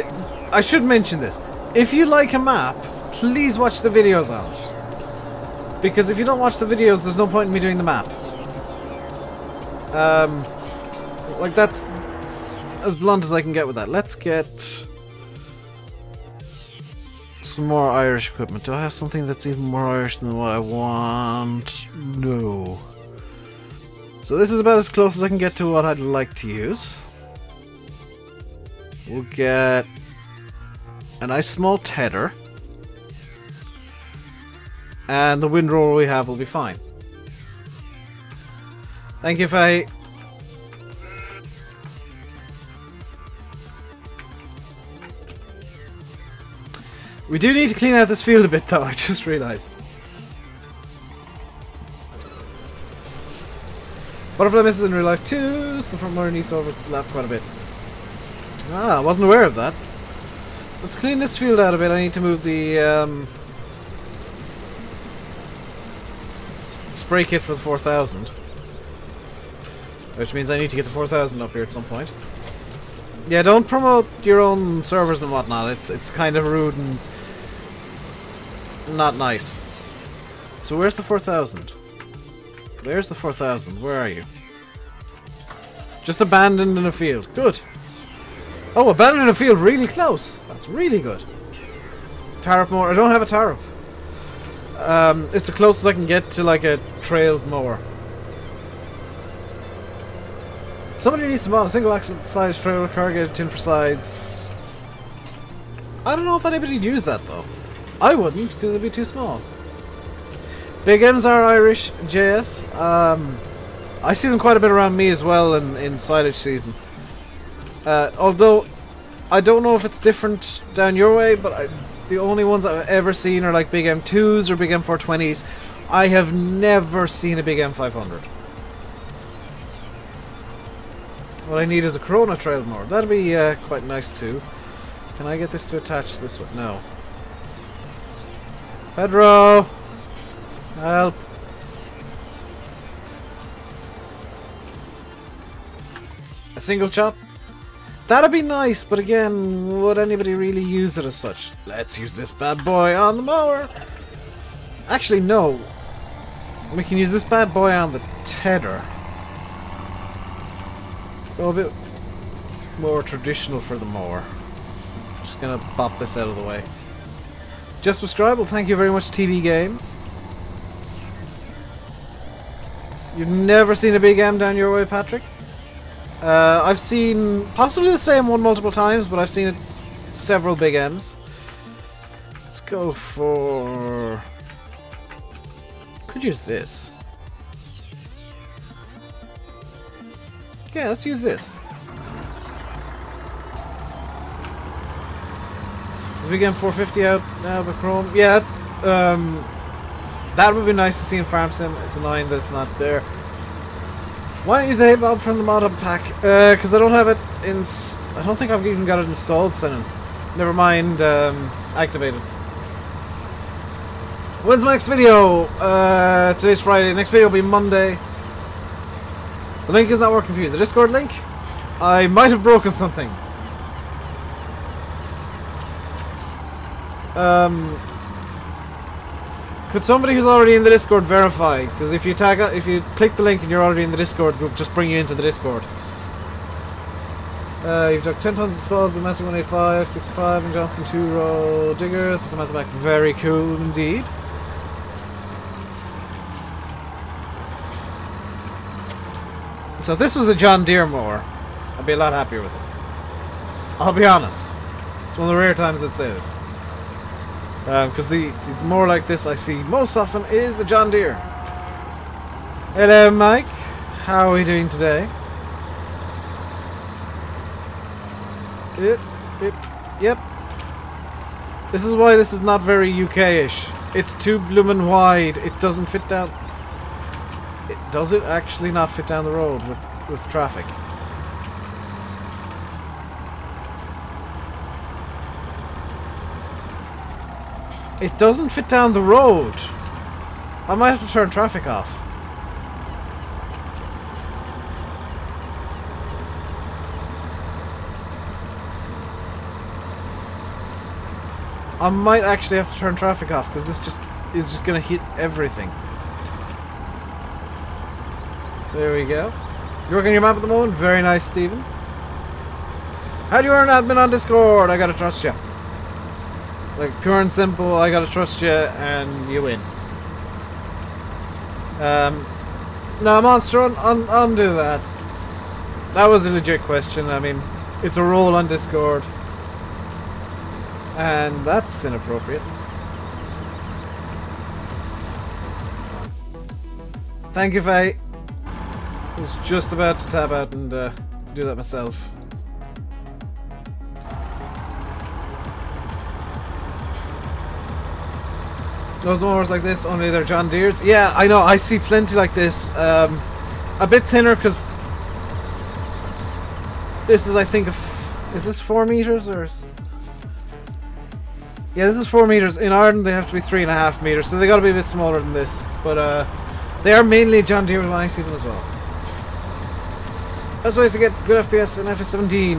I should mention this. If you like a map, please watch the videos on it. Because if you don't watch the videos, there's no point in me doing the map. Like, that's as blunt as I can get with that. Let's get some more Irish equipment. Do I have something that's even more Irish than what I want? No. So this is about as close as I can get to what I'd like to use. We'll get a nice small tether. And the windrower we have will be fine. Thank you, Faye. We do need to clean out this field a bit, though, I just realised. Butterfly misses in real life too, so the front mower needs to overlap quite a bit. Ah, I wasn't aware of that. Let's clean this field out a bit. I need to move the spray kit for the 4000. Which means I need to get the 4000 up here at some point. Yeah, don't promote your own servers and whatnot. It's kind of rude and not nice. So where's the 4000? There's the 4000. Where are you? Just abandoned in a field. Good. Oh, abandoned in a field really close. That's really good. Tarp mower. I don't have a tarp. It's the closest I can get to like a trailed mower. Somebody needs to mod a single axle size trailer corrugated tin for sides. I don't know if anybody'd use that though. I wouldn't, because it'd be too small. Big M's are Irish, JS. I see them quite a bit around me as well in silage season. Although I don't know if it's different down your way, but the only ones I've ever seen are like big M2s or big M420s. I have never seen a big M500. What I need is a Corona trail mower. That'd be quite nice too. Can I get this to attach to this one? No. Pedro! Help! A single chop? That'd be nice, but again, would anybody really use it as such? Let's use this bad boy on the mower! Actually, no. We can use this bad boy on the tether. Go a bit more traditional for the mower. Just gonna pop this out of the way. Just subscribe. Well, thank you very much, TV Games. You've never seen a big M down your way, Patrick? I've seen possibly the same one multiple times, but I've seen it several big M's. Let's go for... Could use this. Yeah, let's use this. Is big M450 out now, but Chrome? Yeah, that would be nice to see in Farm Sim. It's annoying that it's not there. Why don't you use the Hey Bob from the mod up pack? Because I don't have it in. I don't think I've even got it installed, Sinan. Never mind, activated. When's my next video? Today's Friday. Next video will be Monday. The link is not working for you. The Discord link? I might have broken something. Could somebody who's already in the Discord verify? Because if you click the link and you're already in the Discord, it'll just bring you into the Discord. You've dug 10 tons of spells, the Master 185, 65, and Johnson 2-row digger. Put some at the back. Very cool indeed. So if this was a John Deere mower, I'd be a lot happier with it. I'll be honest. It's one of the rare times it says. Because the mower like this I see most often is a John Deere. Hello, Mike. How are we doing today? Yep. This is why this is not very UK-ish. It's too bloomin' wide. It doesn't fit down. Does it actually not fit down the road with traffic? It doesn't fit down the road. I might have to turn traffic off. I might actually have to turn traffic off because this is just gonna hit everything. There we go. You working on your map at the moment? Very nice, Stephen. How do you earn admin on Discord? I gotta trust you. Like, pure and simple, I gotta trust you and you win. No, Monster, undo that. That was a legit question. I mean, it's a role on Discord. And that's inappropriate. Thank you, Faye. I was just about to tab out and do that myself. Those mowers like this, only they're John Deere's. Yeah, I know, I see plenty like this. A bit thinner because this is, I think, is this 4 meters or? Yeah, this is 4 meters. In Ireland, they have to be 3.5 meters, so they got to be a bit smaller than this. But they are mainly John Deere when I see them as well. Best ways to get good FPS in FS17.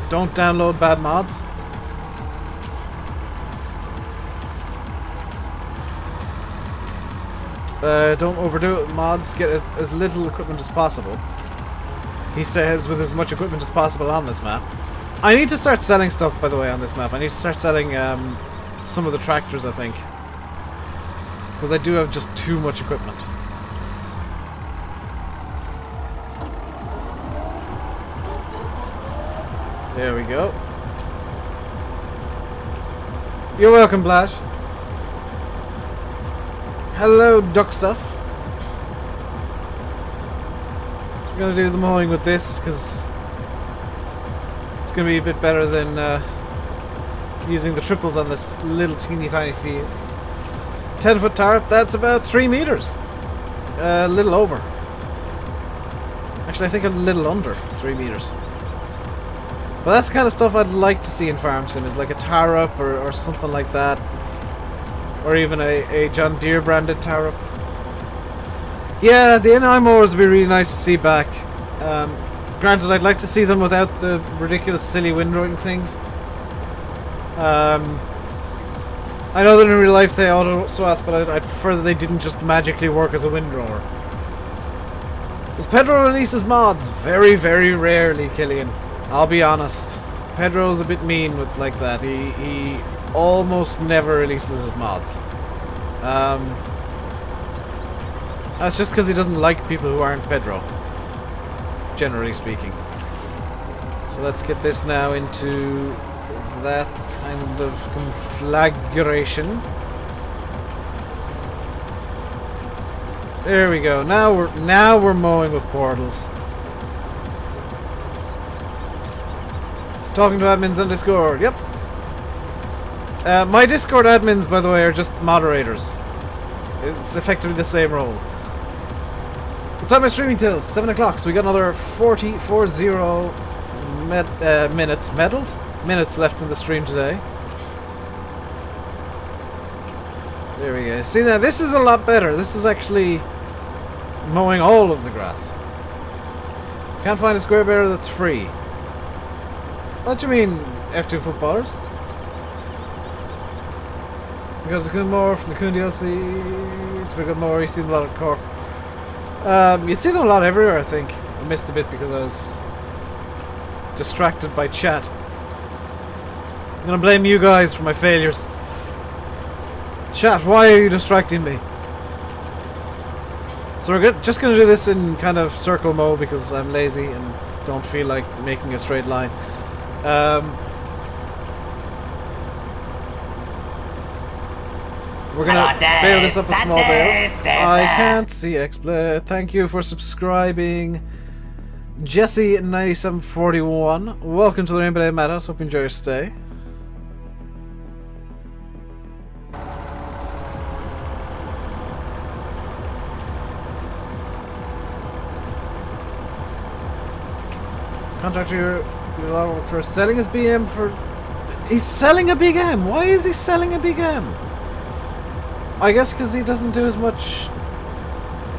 Don't download bad mods. Don't overdo it with mods. Get as little equipment as possible. He says with as much equipment as possible on this map. I need to start selling stuff, by the way, on this map. I need to start selling some of the tractors, I think. Because I do have just too much equipment. There we go. You're welcome, Blash. Hello, duck stuff. So we're gonna do the mowing with this because it's gonna be a bit better than using the triples on this little teeny tiny field. 10-foot tarp, that's about 3 meters. A little over. Actually, I think a little under 3 meters. But that's the kind of stuff I'd like to see in Farm Sim, is like a tarp or something like that. Or even a John Deere branded tarp. Yeah, the NI mowers would be really nice to see back. Granted, I'd like to see them without the ridiculous silly windrowing things. I know that in real life they auto-swath, but I'd prefer that they didn't just magically work as a windrower. Does Pedro releases mods? Very, very rarely, Killian. I'll be honest. Pedro's a bit mean with like that. He almost never releases his mods. That's just because he doesn't like people who aren't Pedro. Generally speaking. So let's get this now into that kind of conflagration. There we go. Now we're mowing with portals. Talking to admins on Discord. Yep. My Discord admins, by the way, are just moderators. It's effectively the same role. What time am I streaming till? 7 o'clock, so we got another 40 minutes left in the stream today. There we go. See now, this is a lot better. This is actually mowing all of the grass. Can't find a square bear that's free. What do you mean, F2 footballers? Because the Coon more from the Coon DLC to pick up more, you see them a lot at Cork. You'd see them a lot everywhere, I think. I missed a bit because I was distracted by chat. I'm gonna blame you guys for my failures. Chat, why are you distracting me? So we're just gonna do this in kind of circle mode because I'm lazy and don't feel like making a straight line. We're gonna bail this up with small bales. I can't see XSplit. Thank you for subscribing, Jesse9741. Welcome to the RainbowDave Madhouse. Hope you enjoy your stay. Contractor for selling his BM for... He's selling a big M! Why is he selling a big M? I guess because he doesn't do as much...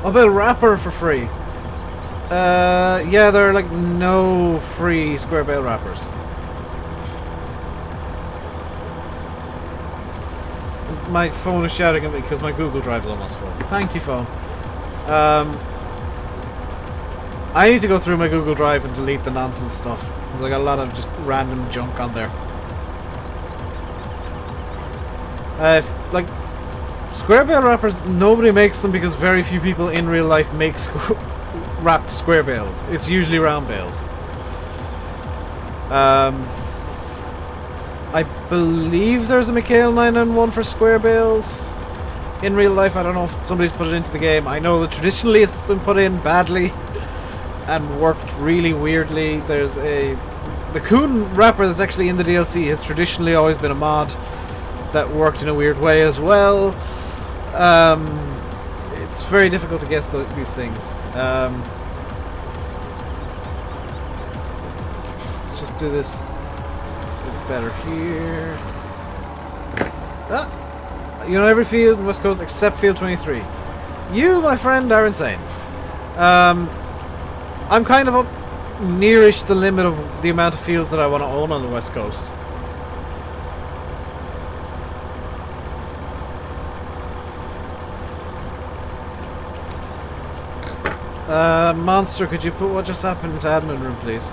I'll build wrapper for free. Yeah, there are like no free square bale wrappers. My phone is shouting at me because my Google Drive is almost full. Thank you, phone. I need to go through my Google Drive and delete the nonsense stuff because I got a lot of just random junk on there. Like square bale wrappers, nobody makes them because very few people in real life make wrapped square bales. It's usually round bales. I believe there's a Mikhail 991 for square bales in real life. I don't know if somebody's put it into the game. I know that traditionally it's been put in badly and worked really weirdly. There's the Coon wrapper that's actually in the DLC has traditionally always been a mod that worked in a weird way as well. It's very difficult to guess these things. Let's just do this a bit better here. Ah! You know every field in West Coast except field 23. You, my friend, are insane. I'm kind of up nearish the limit of the amount of fields that I want to own on the West Coast. Monster, could you put what just happened into admin room, please?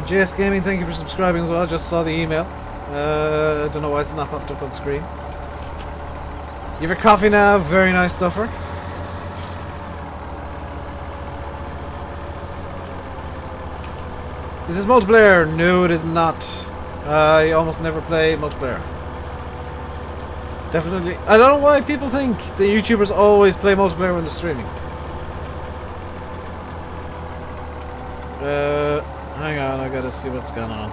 JS Gaming, thank you for subscribing as well. I just saw the email. I don't know why it's not popped up on screen. You have your coffee now, very nice stuffer. Is this multiplayer? No, it is not. I almost never play multiplayer. Definitely. I don't know why people think the YouTubers always play multiplayer when they're streaming. Hang on, I gotta see what's going on.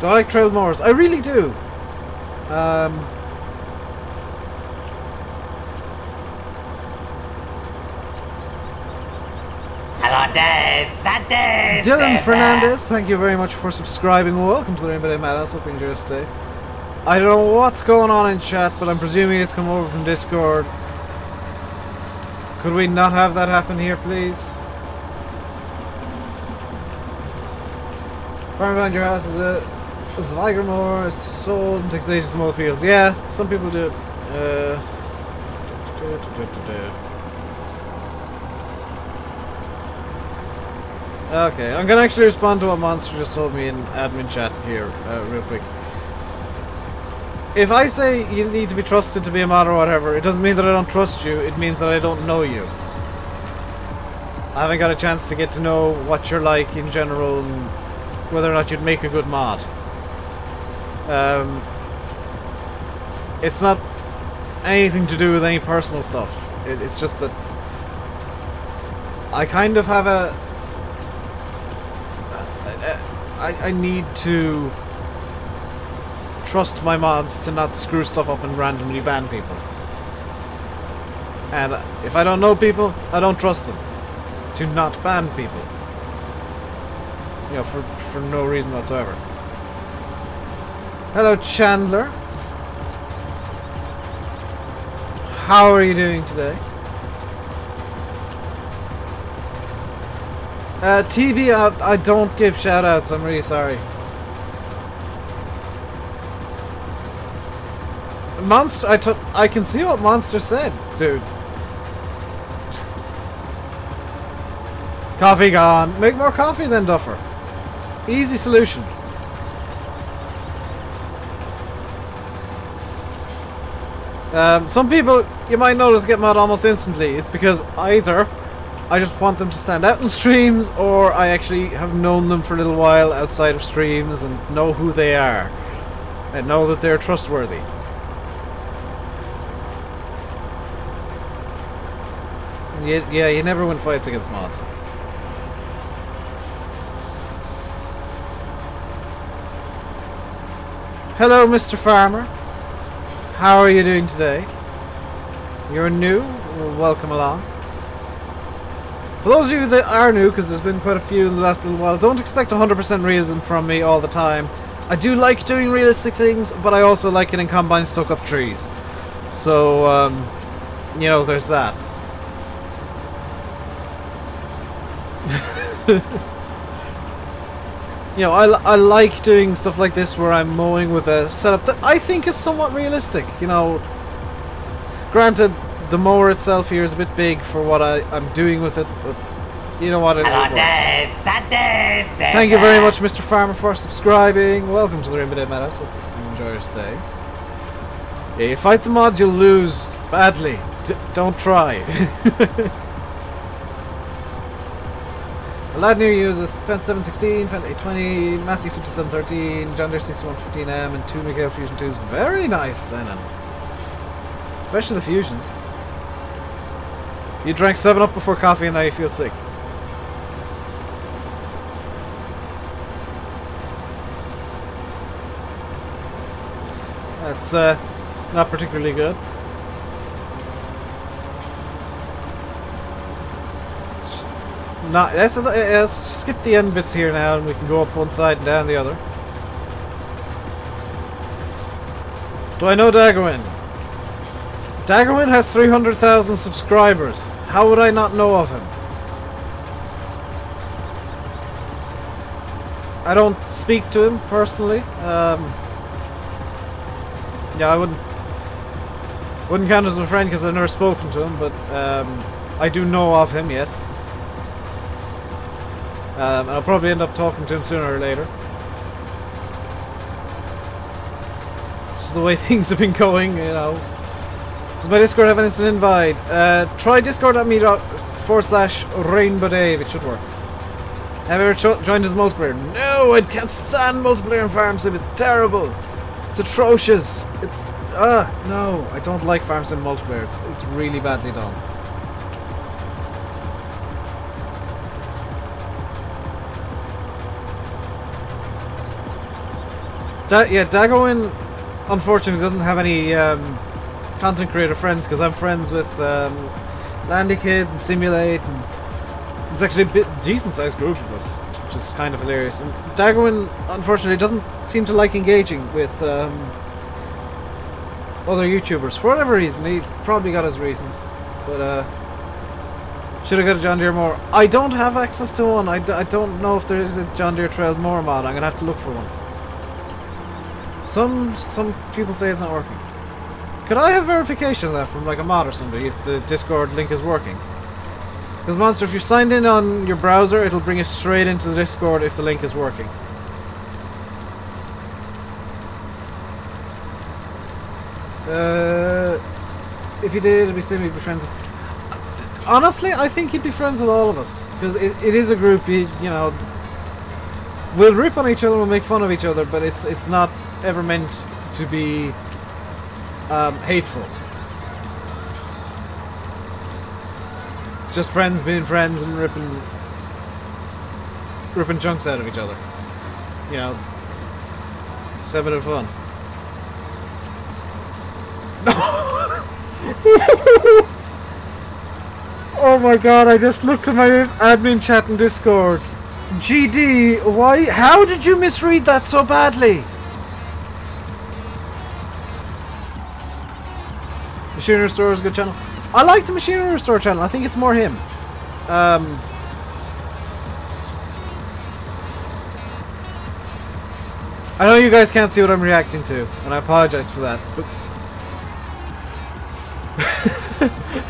Do I like trail mowers? I really do. Hello, Dave. That Dave. Dylan Fernandez, thank you very much for subscribing. Welcome to the RainbowDave Madhouse. Hope you enjoy your stay. I don't know what's going on in chat, but I'm presuming it's come over from Discord. Could we not have that happen here, please? Farm around your house is a Zvigermore, it's sold and takes ages to mow the fields. Yeah, some people do. Okay, I'm gonna actually respond to what Monster just told me in admin chat here, real quick. If I say you need to be trusted to be a mod or whatever, it doesn't mean that I don't trust you, it means that I don't know you. I haven't got a chance to get to know what you're like in general and whether or not you'd make a good mod. It's not anything to do with any personal stuff. It's just that I kind of have a... I need to trust my mods to not screw stuff up and randomly ban people. And if I don't know people, I don't trust them to not ban people. You know, for no reason whatsoever. Hello, Chandler. How are you doing today? TB, I don't give shoutouts. I'm really sorry. Monster, I can see what Monster said, dude. Coffee gone. Make more coffee then, Duffer. Easy solution. Some people, you might notice, get mod almost instantly. It's because either I just want them to stand out in streams, or I actually have known them for a little while outside of streams and know who they are. And know that they're trustworthy. Yeah, you never win fights against mods. Hello, Mr. Farmer. How are you doing today? You're new? Well, welcome along. For those of you that are new, because there's been quite a few in the last little while, don't expect 100% realism from me all the time. I do like doing realistic things, but I also like getting combines stuck up trees. So, you know, there's that. You know, I like doing stuff like this where I'm mowing with a setup that I think is somewhat realistic. You know, granted, the mower itself here is a bit big for what I'm doing with it, but you know what, it Hello, works. Dave. That Dave. Thank you very much, Mr. Farmer, for subscribing. Welcome to the RainbowDave Meadows. Hope you enjoy your stay. Yeah, you fight the mods, you'll lose badly. Don't try. A lad near you is a Fence 716, Fence 820, Massey 5713, John Deere 6115M, and 2 Miguel Fusion 2s. Very nice, Senan. Especially the fusions. You drank 7-Up before coffee and now you feel sick. That's not particularly good. Let's just skip the end bits here now, and we can go up one side and down the other. Do I know Daggerwin? Daggerwin has 300,000 subscribers. How would I not know of him? I don't speak to him personally. Yeah, I wouldn't count as my friend because I've never spoken to him, but I do know of him, yes. And I'll probably end up talking to him sooner or later. It's just the way things have been going, you know. Does my Discord have an instant invite? Try discord.me/RainbowDave. It should work. Have you ever joined his multiplayer? No, I can't stand multiplayer in Farm Sim. It's terrible. It's atrocious. It's no, I don't like Farm Sim multiplayer. It's really badly done. Yeah, Daggerwin unfortunately doesn't have any content creator friends, because I'm friends with Landy Kid and Simulate, and it's actually a bit decent sized group of us, which is kind of hilarious. And Daggerwin unfortunately doesn't seem to like engaging with other YouTubers for whatever reason. He's probably got his reasons, but should have got a John Deere mower. I don't have access to one. I don't know if there is a John Deere Trail mower mod. I'm gonna have to look for one. Some people say it's not working. Could I have verification of that from like a mod or somebody if the Discord link is working? Because Monster, if you're signed in on your browser, it'll bring you straight into the Discord if the link is working. If you did, it'd be silly to be friends with. Honestly, I think he'd be friends with all of us, because it is a group. You know, we'll rip on each other, we'll make fun of each other, but it's not ever meant to be hateful. It's just friends being friends and ripping chunks out of each other. You know, just have a bit of fun. Oh my god, I just looked at my admin chat in Discord. GD, why? How did you misread that so badly? Machinery Restore is a good channel. I like the Machinery Restore channel. I think it's more him. I know you guys can't see what I'm reacting to, and I apologize for that. But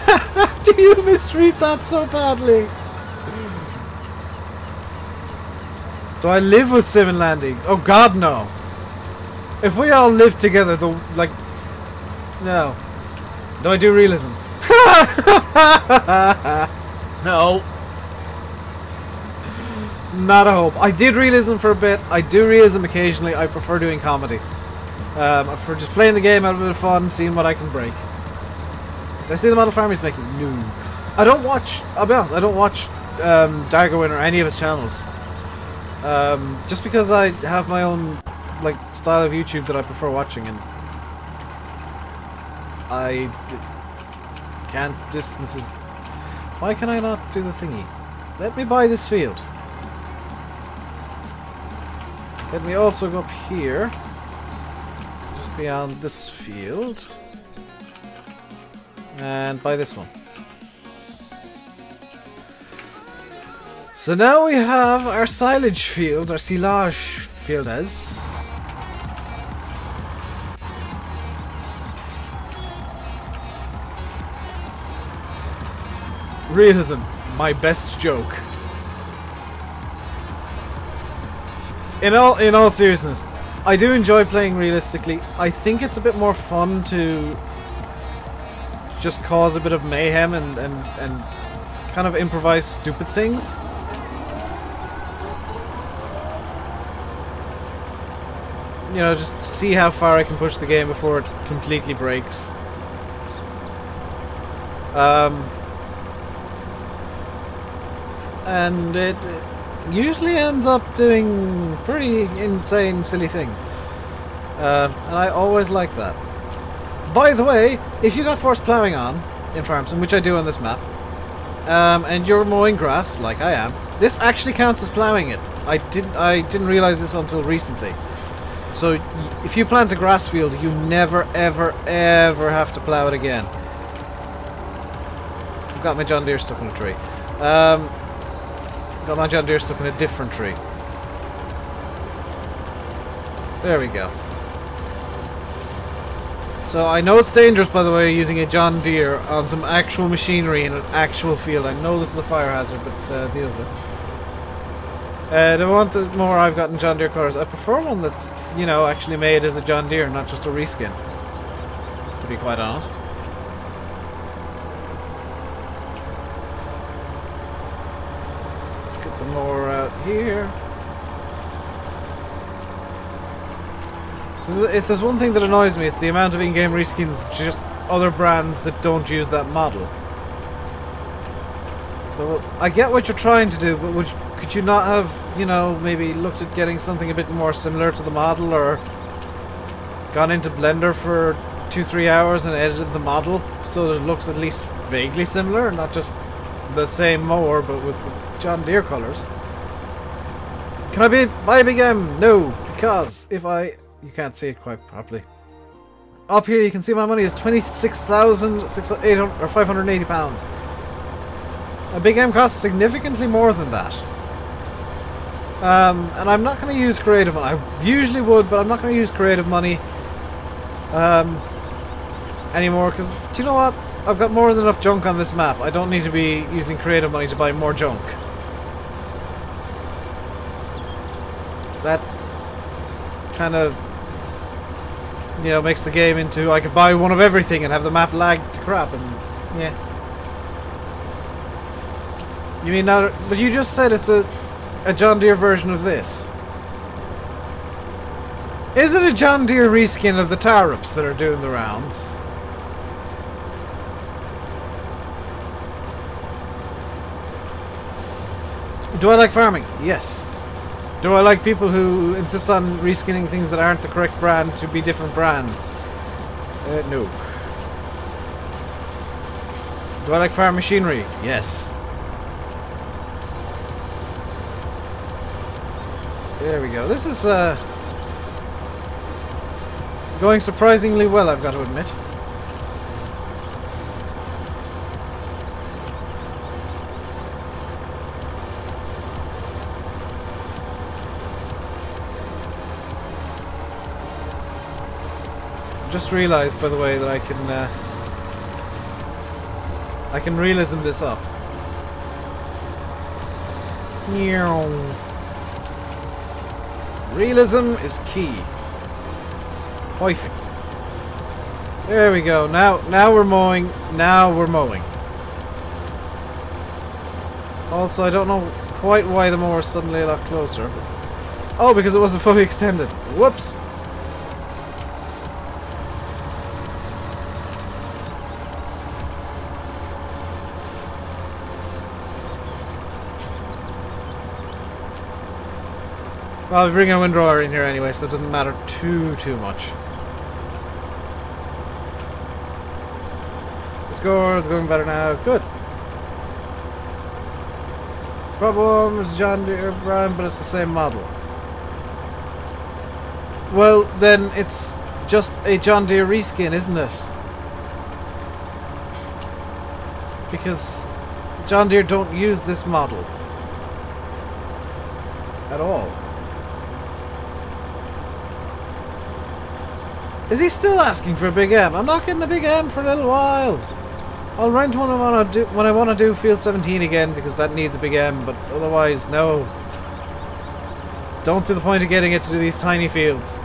how do you misread that so badly? Do I live with Sim and Landy? Oh god, no. If we all live together, no. Do I do realism? No. Not a hope. I did realism for a bit. I do realism occasionally. I prefer doing comedy. I prefer just playing the game, having a bit of fun, seeing what I can break. Did I see the model farmers making? No. I don't watch, I'll be honest, I don't watch Daggerwin or any of his channels. Just because I have my own style of YouTube that I prefer watching, and I can't distances. Why can I not do the thingy? Let me buy this field. Let me also go up here, just beyond this field, and buy this one. So now we have our silage fields, our silage field as. Realism, my best joke. In all seriousness, I do enjoy playing realistically. I think it's a bit more fun to just cause a bit of mayhem and kind of improvise stupid things. You know, just see how far I can push the game before it completely breaks. And it usually ends up doing pretty insane, silly things. And I always like that. By the way, if you got forced plowing on in Farmson, which I do on this map, and you're mowing grass, like I am, this actually counts as plowing it. I didn't realize this until recently. So if you plant a grass field, you never, ever, ever have to plow it again. I've got my John Deere stuck in a tree. Got my John Deere stuck in a different tree. There we go. So I know it's dangerous, by the way, using a John Deere on some actual machinery in an actual field. I know this is a fire hazard, but deal with it. Do I want the mower I've got in John Deere colours? I prefer one that's, you know, actually made as a John Deere, not just a reskin, to be quite honest. Let's get the mower out here. If there's one thing that annoys me, it's the amount of in-game reskins, just other brands that don't use that model. So I get what you're trying to do, but could you not have, you know, maybe looked at getting something a bit more similar to the model, or gone into Blender for 2-3 hours and edited the model so that it looks at least vaguely similar, not just the same mower but with the John Deere colours? Can I buy a big M? No, because if you can't see it quite properly. Up here you can see my money is £26,580. A big M costs significantly more than that. And I'm not going to use creative money. I usually would, but I'm not going to use creative money anymore, because do you know what? I've got more than enough junk on this map. I don't need to be using creative money to buy more junk. That kind of, you know, makes the game into I could buy one of everything and have the map lag to crap, and yeah. You mean now? But you just said it's a John Deere version of this. Is it a John Deere reskin of the Tarups that are doing the rounds? Do I like farming? Yes. Do I like people who insist on reskinning things that aren't the correct brand to be different brands? No. Do I like farm machinery? Yes. There we go. This is going surprisingly well, I've got to admit. Just realized, by the way, that I can realism this up. Realism is key. Perfect. There we go. Now we're mowing. Now we're mowing. Also, I don't know quite why the mower's suddenly a lot closer. But oh, because it wasn't fully extended. Whoops. Well, I'll bring a windrower in here anyway, so it doesn't matter too much. The score is going better now. Good. This problem is John Deere brand, but it's the same model. Well, then it's just a John Deere reskin, isn't it? Because John Deere don't use this model at all. Is he still asking for a big M? I'm not getting a big M for a little while. I'll rent one when I want to do Field 17 again because that needs a big M, but otherwise, no. Don't see the point of getting it to do these tiny fields.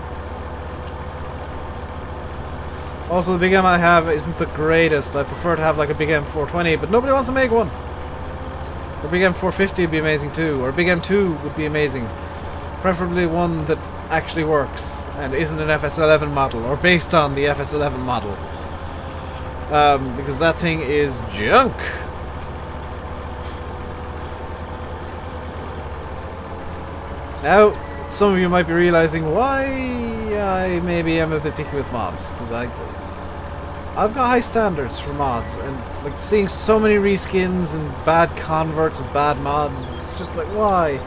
Also, the big M I have isn't the greatest. I prefer to have like a big M 420, but nobody wants to make one. Or a big M 450 would be amazing too, or a big M2 would be amazing. Preferably one that actually works and isn't an FS11 model or based on the FS11 model, because that thing is junk. Now some of you might be realizing why I maybe am a bit picky with mods, because I've got high standards for mods, and like seeing so many reskins and bad converts of bad mods, it's just like, why?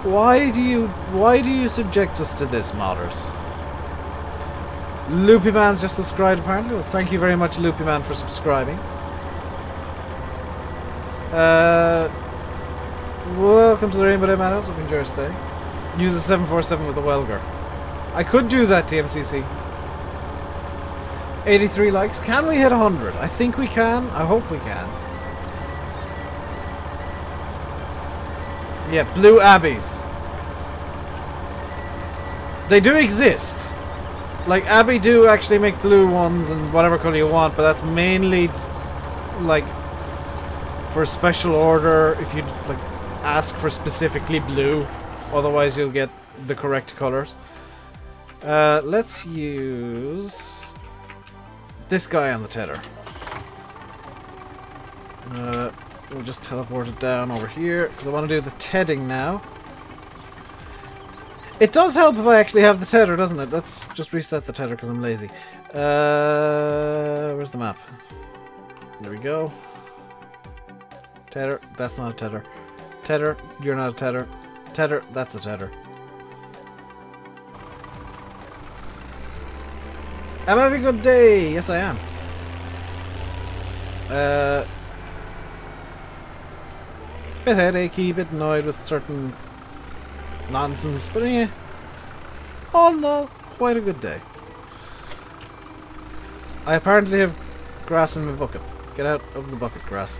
Why do you subject us to this, modders? Loopy Man's just subscribed apparently. Well, thank you very much, Loopy Man, for subscribing. Welcome to the RainbowDave Madhouse. Hope you enjoy your stay. Use the 747 with the Welger. I could do that, TMCC. 83 likes. Can we hit 100? I think we can. I hope we can. Yeah, blue abbeys. They do exist. Like, Abbey do actually make blue ones and whatever color you want, but that's mainly like for a special order if you like ask for specifically blue. Otherwise you'll get the correct colors. Let's use this guy on the tether. We'll just teleport it down over here, because I want to do the tedding now. It does help if I actually have the tether, doesn't it? Let's just reset the tether, because I'm lazy. Where's the map? There we go. Tether, that's not a tether. Tether, you're not a tether. Tether, that's a tether. I'm having a good day! Yes, I am. Bit headachy, bit annoyed with certain nonsense, but yeah, all in all, quite a good day. I apparently have grass in my bucket. Get out of the bucket, grass.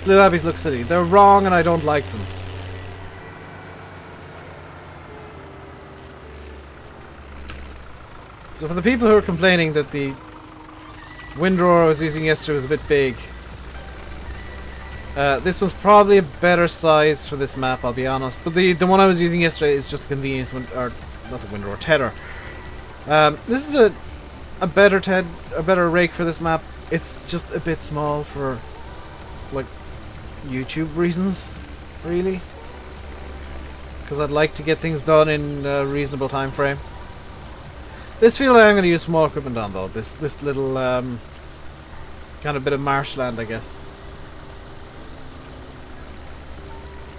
Blue abbeys look silly. They're wrong and I don't like them. So for the people who are complaining that the windrower I was using yesterday was a bit big, this was probably a better size for this map, I'll be honest. But the one I was using yesterday is just a convenience, or not the windrower, tether. This is a better rake for this map. It's just a bit small for like YouTube reasons, really, because I'd like to get things done in a reasonable time frame. This field I'm going to use small equipment on though. This little kind of bit of marshland, I guess.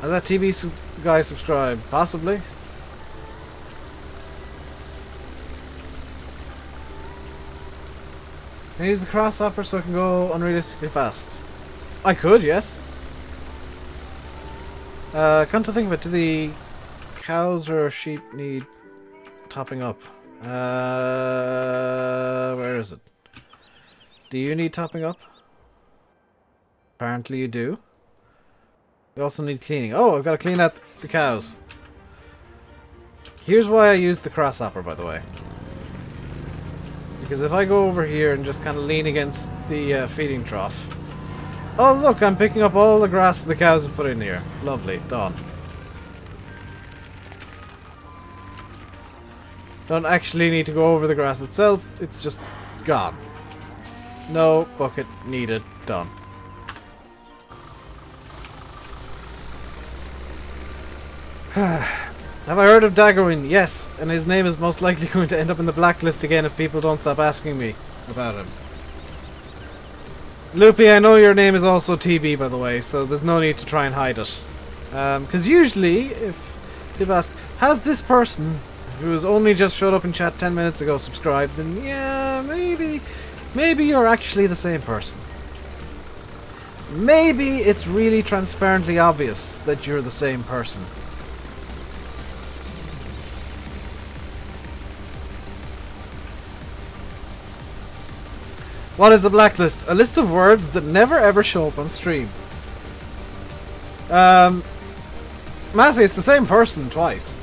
Has that TV guy subscribed? Possibly. Can I use the crosshopper so I can go unrealistically fast? I could, yes. Come to think of it, do the cows or sheep need topping up? Where is it? Do you need topping up? Apparently you do. We also need cleaning. Oh, I've got to clean out the cows. Here's why I used the crosshopper, by the way. Because if I go over here and just kind of lean against the feeding trough... Oh, look, I'm picking up all the grass that the cows have put in here. Lovely, done. Don't actually need to go over the grass itself, it's just gone. No bucket needed, done. Have I heard of Daggerwin? Yes, and his name is most likely going to end up in the blacklist again if people don't stop asking me about him. Loopy, I know your name is also TB, by the way, so there's no need to try and hide it. Because usually, if people ask, has this person, who has only just showed up in chat 10 minutes ago, subscribed, then yeah, maybe you're actually the same person. Maybe it's really transparently obvious that you're the same person. What is the blacklist? A list of words that never ever show up on stream. Massey, it's the same person twice.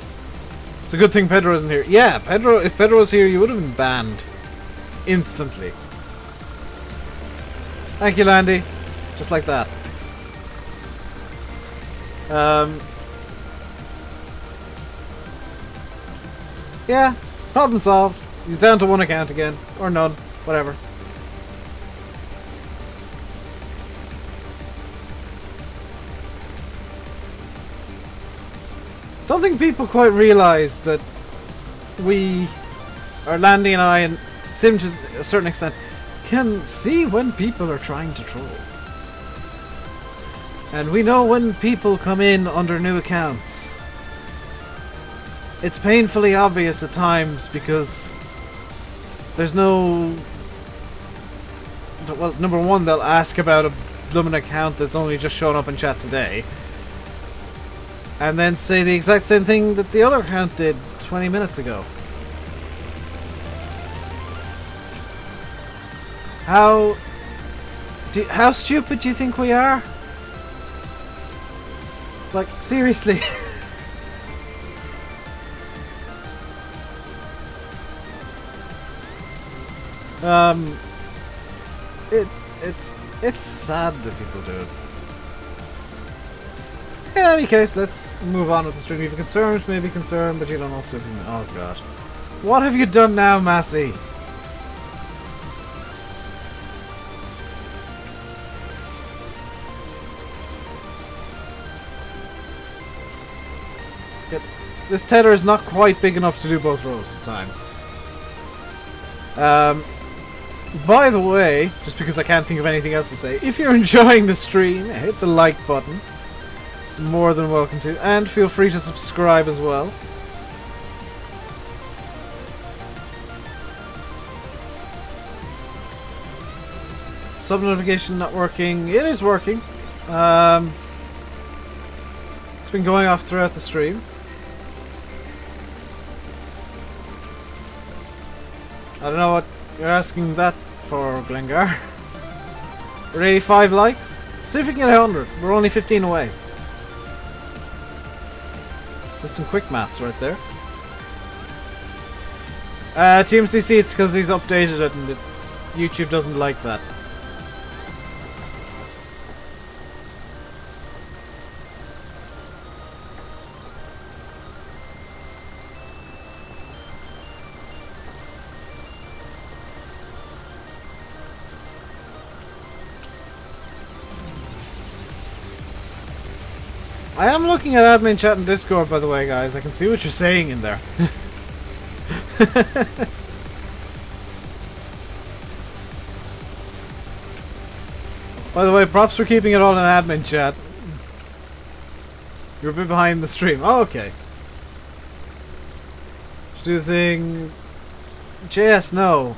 It's a good thing Pedro isn't here. Yeah, Pedro. If Pedro was here, you would have been banned instantly. Thank you, Landy. Just like that. Yeah, problem solved. He's down to one account again, or none, whatever. Don't think people quite realise that we, or Landy and I, and Sim to a certain extent, can see when people are trying to troll. And we know when people come in under new accounts. It's painfully obvious at times because there's no... Well, number one, they'll ask about a blooming account that's only just shown up in chat today. And then say the exact same thing that the other account did 20 minutes ago. How stupid do you think we are? Like, seriously. It's sad that people do it. In any case, let's move on with the stream. You've concerns, maybe concerned, but you don't also... Oh god. What have you done now, Massey? This tether is not quite big enough to do both rows at times. By the way, just because I can't think of anything else to say, if you're enjoying the stream, hit the like button. More than welcome to, and feel free to subscribe as well. Sub notification not working. It is working. It's been going off throughout the stream. I don't know what you're asking that for, Glengar. We're 85 likes. See if we can get 100. We're only 15 away. Just some quick maths right there. TMCC, it's because he's updated it and YouTube doesn't like that. I am looking at admin chat and Discord, by the way, guys. I can see what you're saying in there. By the way, props for keeping it all in admin chat. You're a bit behind the stream. Oh, okay. Just do the thing. JS, no.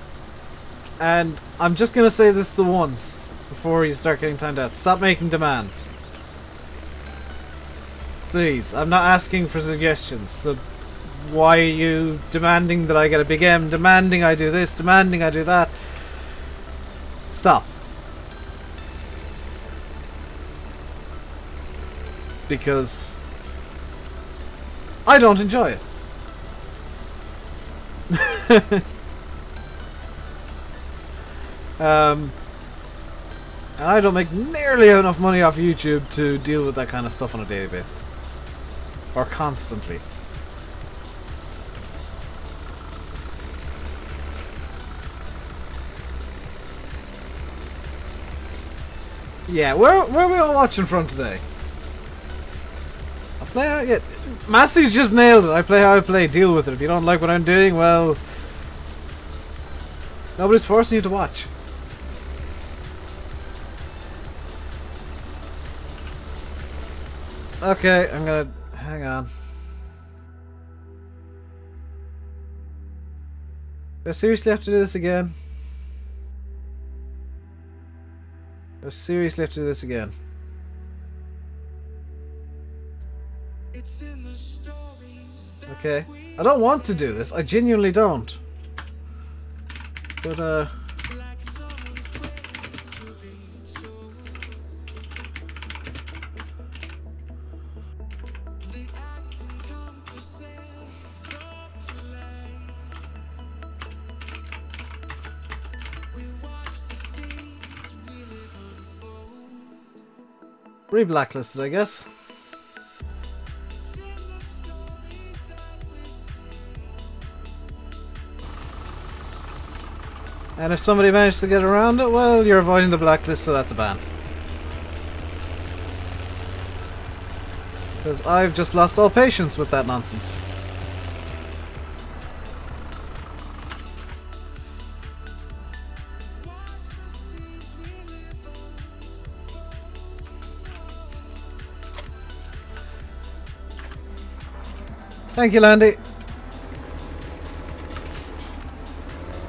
And I'm just gonna say this the once before you start getting timed out. Stop making demands. Please, I'm not asking for suggestions, so why are you demanding that I get a big M, demanding I do this, demanding I do that? Stop. Because I don't enjoy it. And I don't make nearly enough money off YouTube to deal with that kind of stuff on a daily basis. Or constantly. Yeah, where are we all watching from today? I play how... Yeah, Massey's just nailed it. I play how I play. Deal with it. If you don't like what I'm doing, well... Nobody's forcing you to watch. Okay, I'm gonna... Hang on. Do I seriously have to do this again? Do I seriously have to do this again? Okay. I don't want to do this. I genuinely don't. But, re-blacklisted, I guess. And if somebody managed to get around it, well, you're avoiding the blacklist, so that's a ban. Because I've just lost all patience with that nonsense. Thank you, Landy.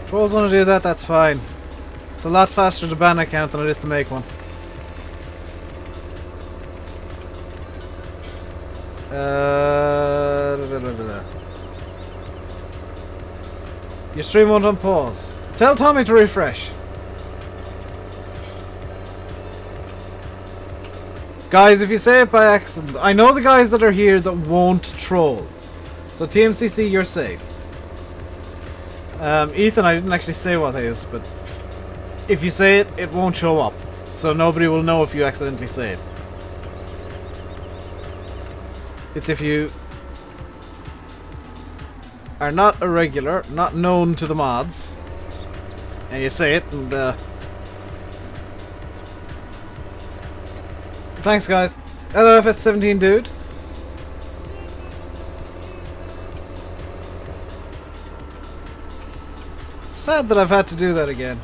Trolls want to do that, that's fine. It's a lot faster to ban an account than it is to make one. Your stream won't on pause. Tell Tommy to refresh. Guys, if you say it by accident, I know the guys that are here that won't troll. So TMCC, you're safe. Ethan, I didn't actually say what it is, but if you say it, it won't show up. So nobody will know if you accidentally say it. It's if you are not a regular, not known to the mods, and you say it, and thanks, guys. Hello, FS17 dude. It's sad that I've had to do that again.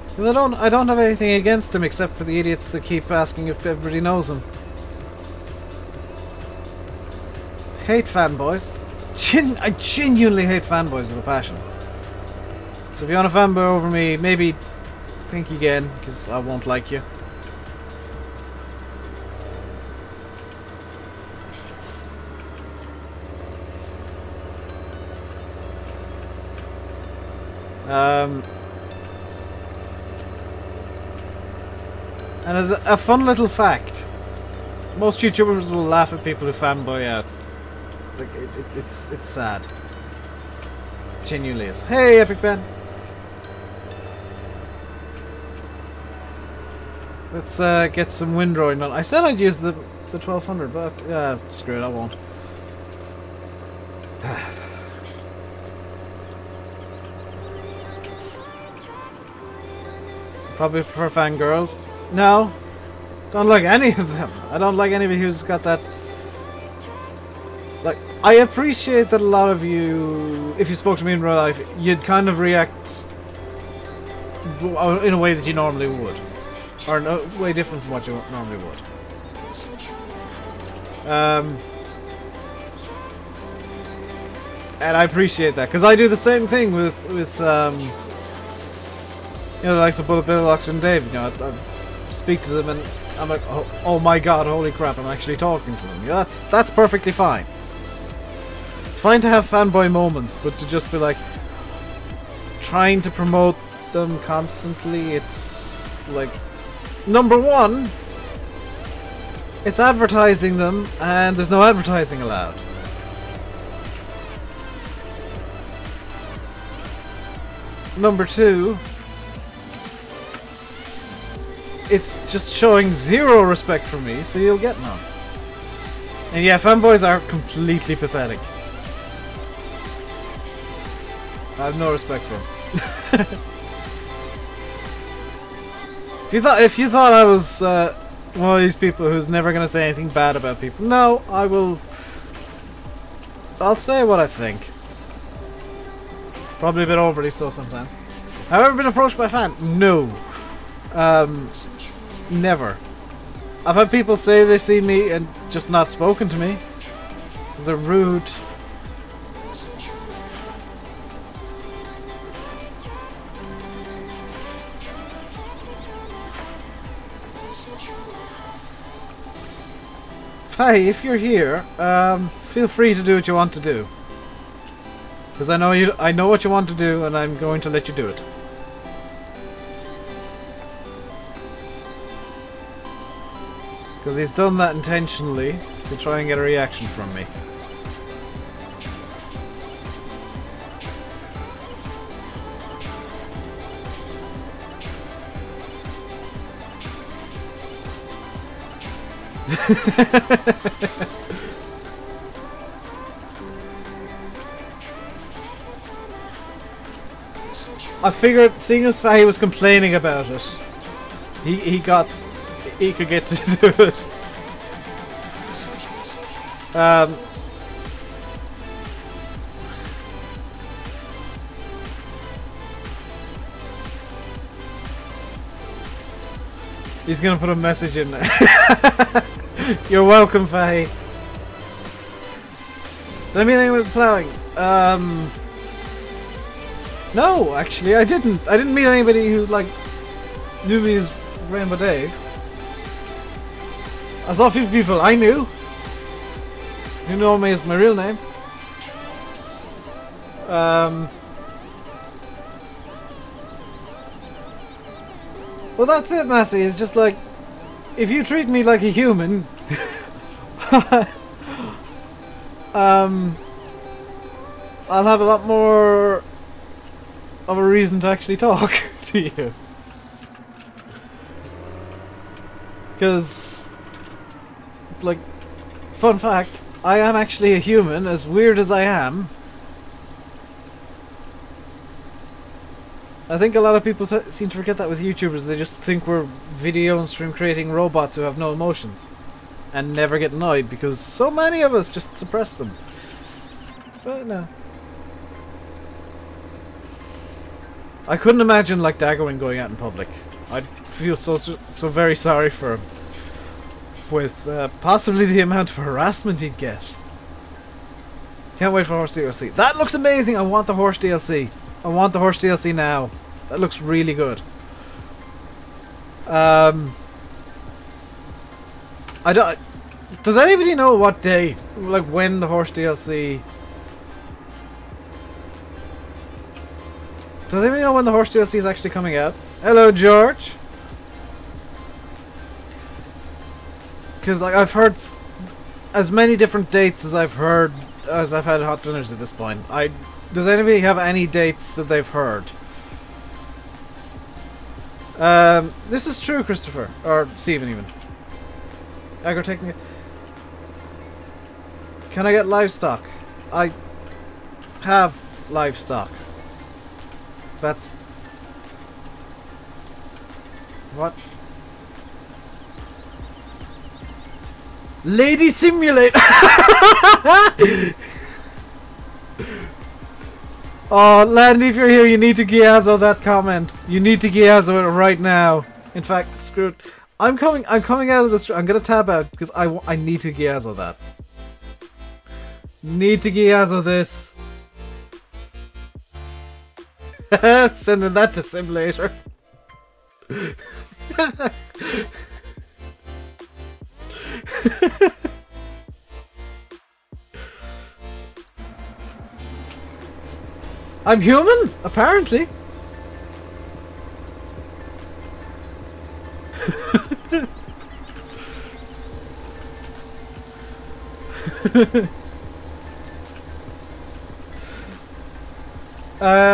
Because I don't have anything against him except for the idiots that keep asking if everybody knows him. Hate fanboys. I genuinely hate fanboys with a passion. So if you want to fanboy over me, maybe think again, because I won't like you. And as a fun little fact, most YouTubers will laugh at people who fanboy out. Like it's sad. Genuinely is. Hey, Epic Ben. Let's get some windrowing done. I said I'd use the 1200, but screw it, I won't. Probably prefer fangirls. No, don't like any of them. I don't like anybody who's got that. Like, I appreciate that a lot of you, if you spoke to me in real life, you'd kind of react in a way that you normally would. Or in a way different from what you normally would. And I appreciate that, because I do the same thing with you know, the likes of BulletBill, and Dave. You know, I speak to them and I'm like, oh my god, holy crap, I'm actually talking to them. Yeah, that's perfectly fine. It's fine to have fanboy moments, but to just be like trying to promote them constantly, it's like, number one, it's advertising them, and there's no advertising allowed. Number two, it's just showing zero respect for me, so you'll get none. And yeah, fanboys are completely pathetic. I have no respect for them. If you thought I was one of these people who's never gonna say anything bad about people, no, I will. I'll say what I think. Probably a bit overly so sometimes. Have I ever been approached by a fan? No. Never. I've had people say they've seen me and just not spoken to me because they're rude. Hey, if you're here, feel free to do what you want to do. Because I know what you want to do, and I'm going to let you do it. Because he's done that intentionally to try and get a reaction from me. I figured, seeing as Fahy was complaining about it, he could get to do it. He's gonna put a message in there. You're welcome, Fahy. Did I mean anyone with plowing? No, actually, I didn't. I didn't meet anybody who, like, knew me as RainbowDave. I saw a few people I knew who know me as my real name. Well, that's it, Massey. It's just like, if you treat me like a human, I'll have a lot more of a reason to actually talk to you. Because, like, fun fact, I am actually a human, as weird as I am. I think a lot of people seem to forget that with YouTubers. They just think we're video and stream creating robots who have no emotions. And never get annoyed, because so many of us just suppress them. But no. I couldn't imagine, like, Daggerwing going out in public. I'd feel so very sorry for him. With possibly the amount of harassment he'd get. Can't wait for Horse DLC. That looks amazing! I want the Horse DLC. I want the Horse DLC now. That looks really good. I don't... Does anybody know what day, like, when the Horse DLC... Does anybody know when the Horse DLC is actually coming out? Hello, George! Because, like, I've heard as many different dates as I've heard, as I've had hot dinners at this point. Does anybody have any dates that they've heard? This is true, Christopher. Or Steven, even. Agrotechnica. Can I get livestock? I have livestock. That's... What? Lady Simulate! Oh, Landy, if you're here, you need to Giazzo that comment. You need to Giazzo it right now. In fact, screw it. I'm coming out of this. I'm gonna tab out because I need to Giazzo that. Need to Giazzo this. Sending that to Simulator. I'm human, apparently.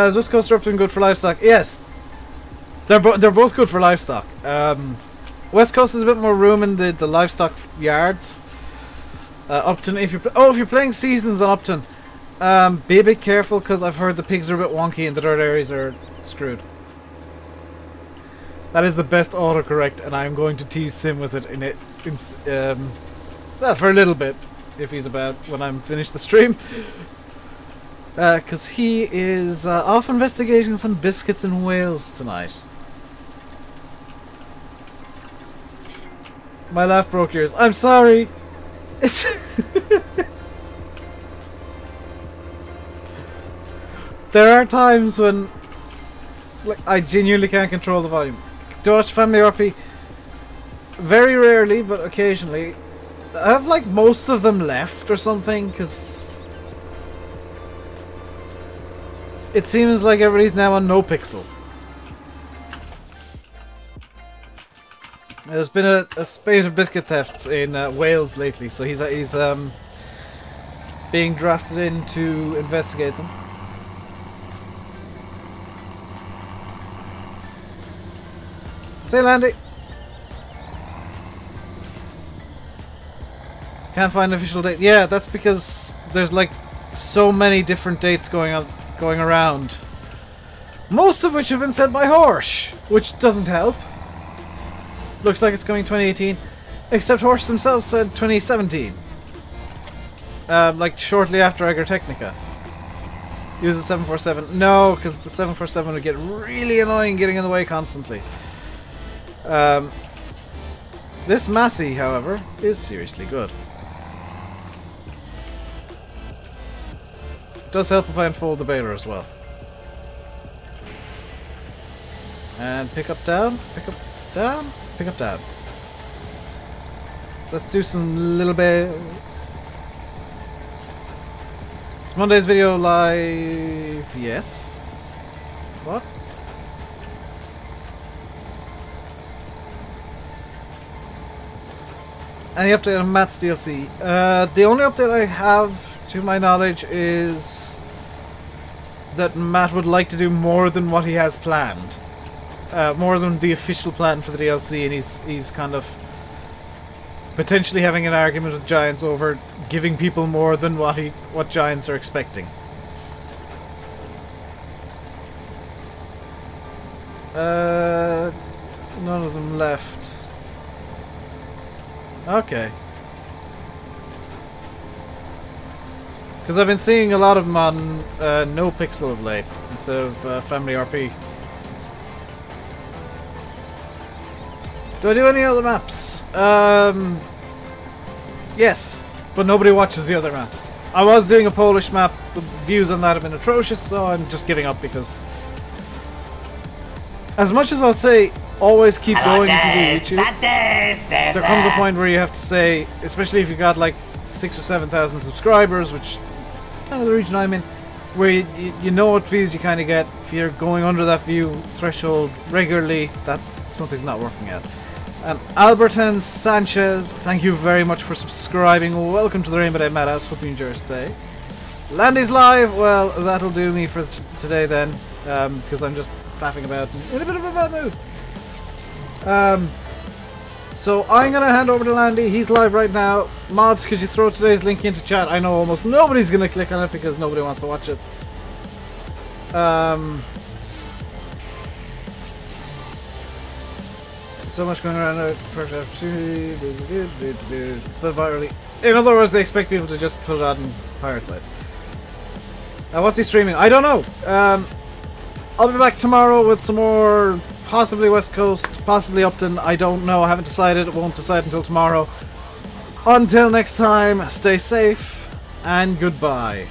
Is West Coast Eruption good for livestock? Yes. They're both good for livestock. West Coast is a bit more room in the livestock yards. Upton, if you're playing seasons on Upton, be a bit careful because I've heard the pigs are a bit wonky and the dirt areas are screwed. That is the best autocorrect, and I'm going to tease Sim with it well, for a little bit, if he's about when I'm finished the stream. Because he is off investigating some biscuits in Wales tonight. My laugh broke yours. I'm sorry. It's there are times when, like, I genuinely can't control the volume. To watch Family RP, very rarely, but occasionally. I have like most of them left or something, because it seems like everybody's now on NoPixel. There's been a spate of biscuit thefts in Wales lately, so he's being drafted in to investigate them. Say, Landy. Can't find an official date. Yeah, that's because there's like so many different dates going around. Most of which have been said by Horsch, which doesn't help. Looks like it's coming 2018, except Horsch themselves said 2017. Like shortly after Agritechnica. Use the 747. No, because the 747 would get really annoying getting in the way constantly. This Massey, however, is seriously good. It does help if I unfold the baler as well. And pick up down, pick up down, pick up down. So let's do some little bits. Is Monday's video live? Yes. What? Any update on Matt's DLC? The only update I have, to my knowledge, is that Matt would like to do more than what he has planned. More than the official plan for the DLC, and he's kind of potentially having an argument with Giants over giving people more than what Giants are expecting. None of them left. Okay. Because I've been seeing a lot of them on NoPixel of late, instead of Family RP. Do I do any other maps? Yes, but nobody watches the other maps. I was doing a Polish map, the views on that have been atrocious, so I'm just giving up because... As much as I'll say, always keep going to do YouTube, there comes a point where you have to say, especially if you got like 6,000 or 7,000 subscribers, which kind of the region I'm in, where you know what views you kind of get. If you're going under that view threshold regularly, that something's not working out. And Albertan Sanchez, thank you very much for subscribing. Welcome to the RainbowDave Madhouse. Hope you enjoy your stay. Landy's live. Well, that'll do me for today then, because I'm just faffing about in a bit of a bad mood. So I'm gonna hand over to Landy. He's live right now. Mods, could you throw today's link into chat? I know almost nobody's gonna click on it because nobody wants to watch it. So much going around now. Perfect opportunity. Split virally. In other words, they expect people to just put it on pirate sites. What's he streaming? I don't know. I'll be back tomorrow with some more, possibly West Coast, possibly Upton. I don't know. I haven't decided. Won't decide until tomorrow. Until next time, stay safe and goodbye.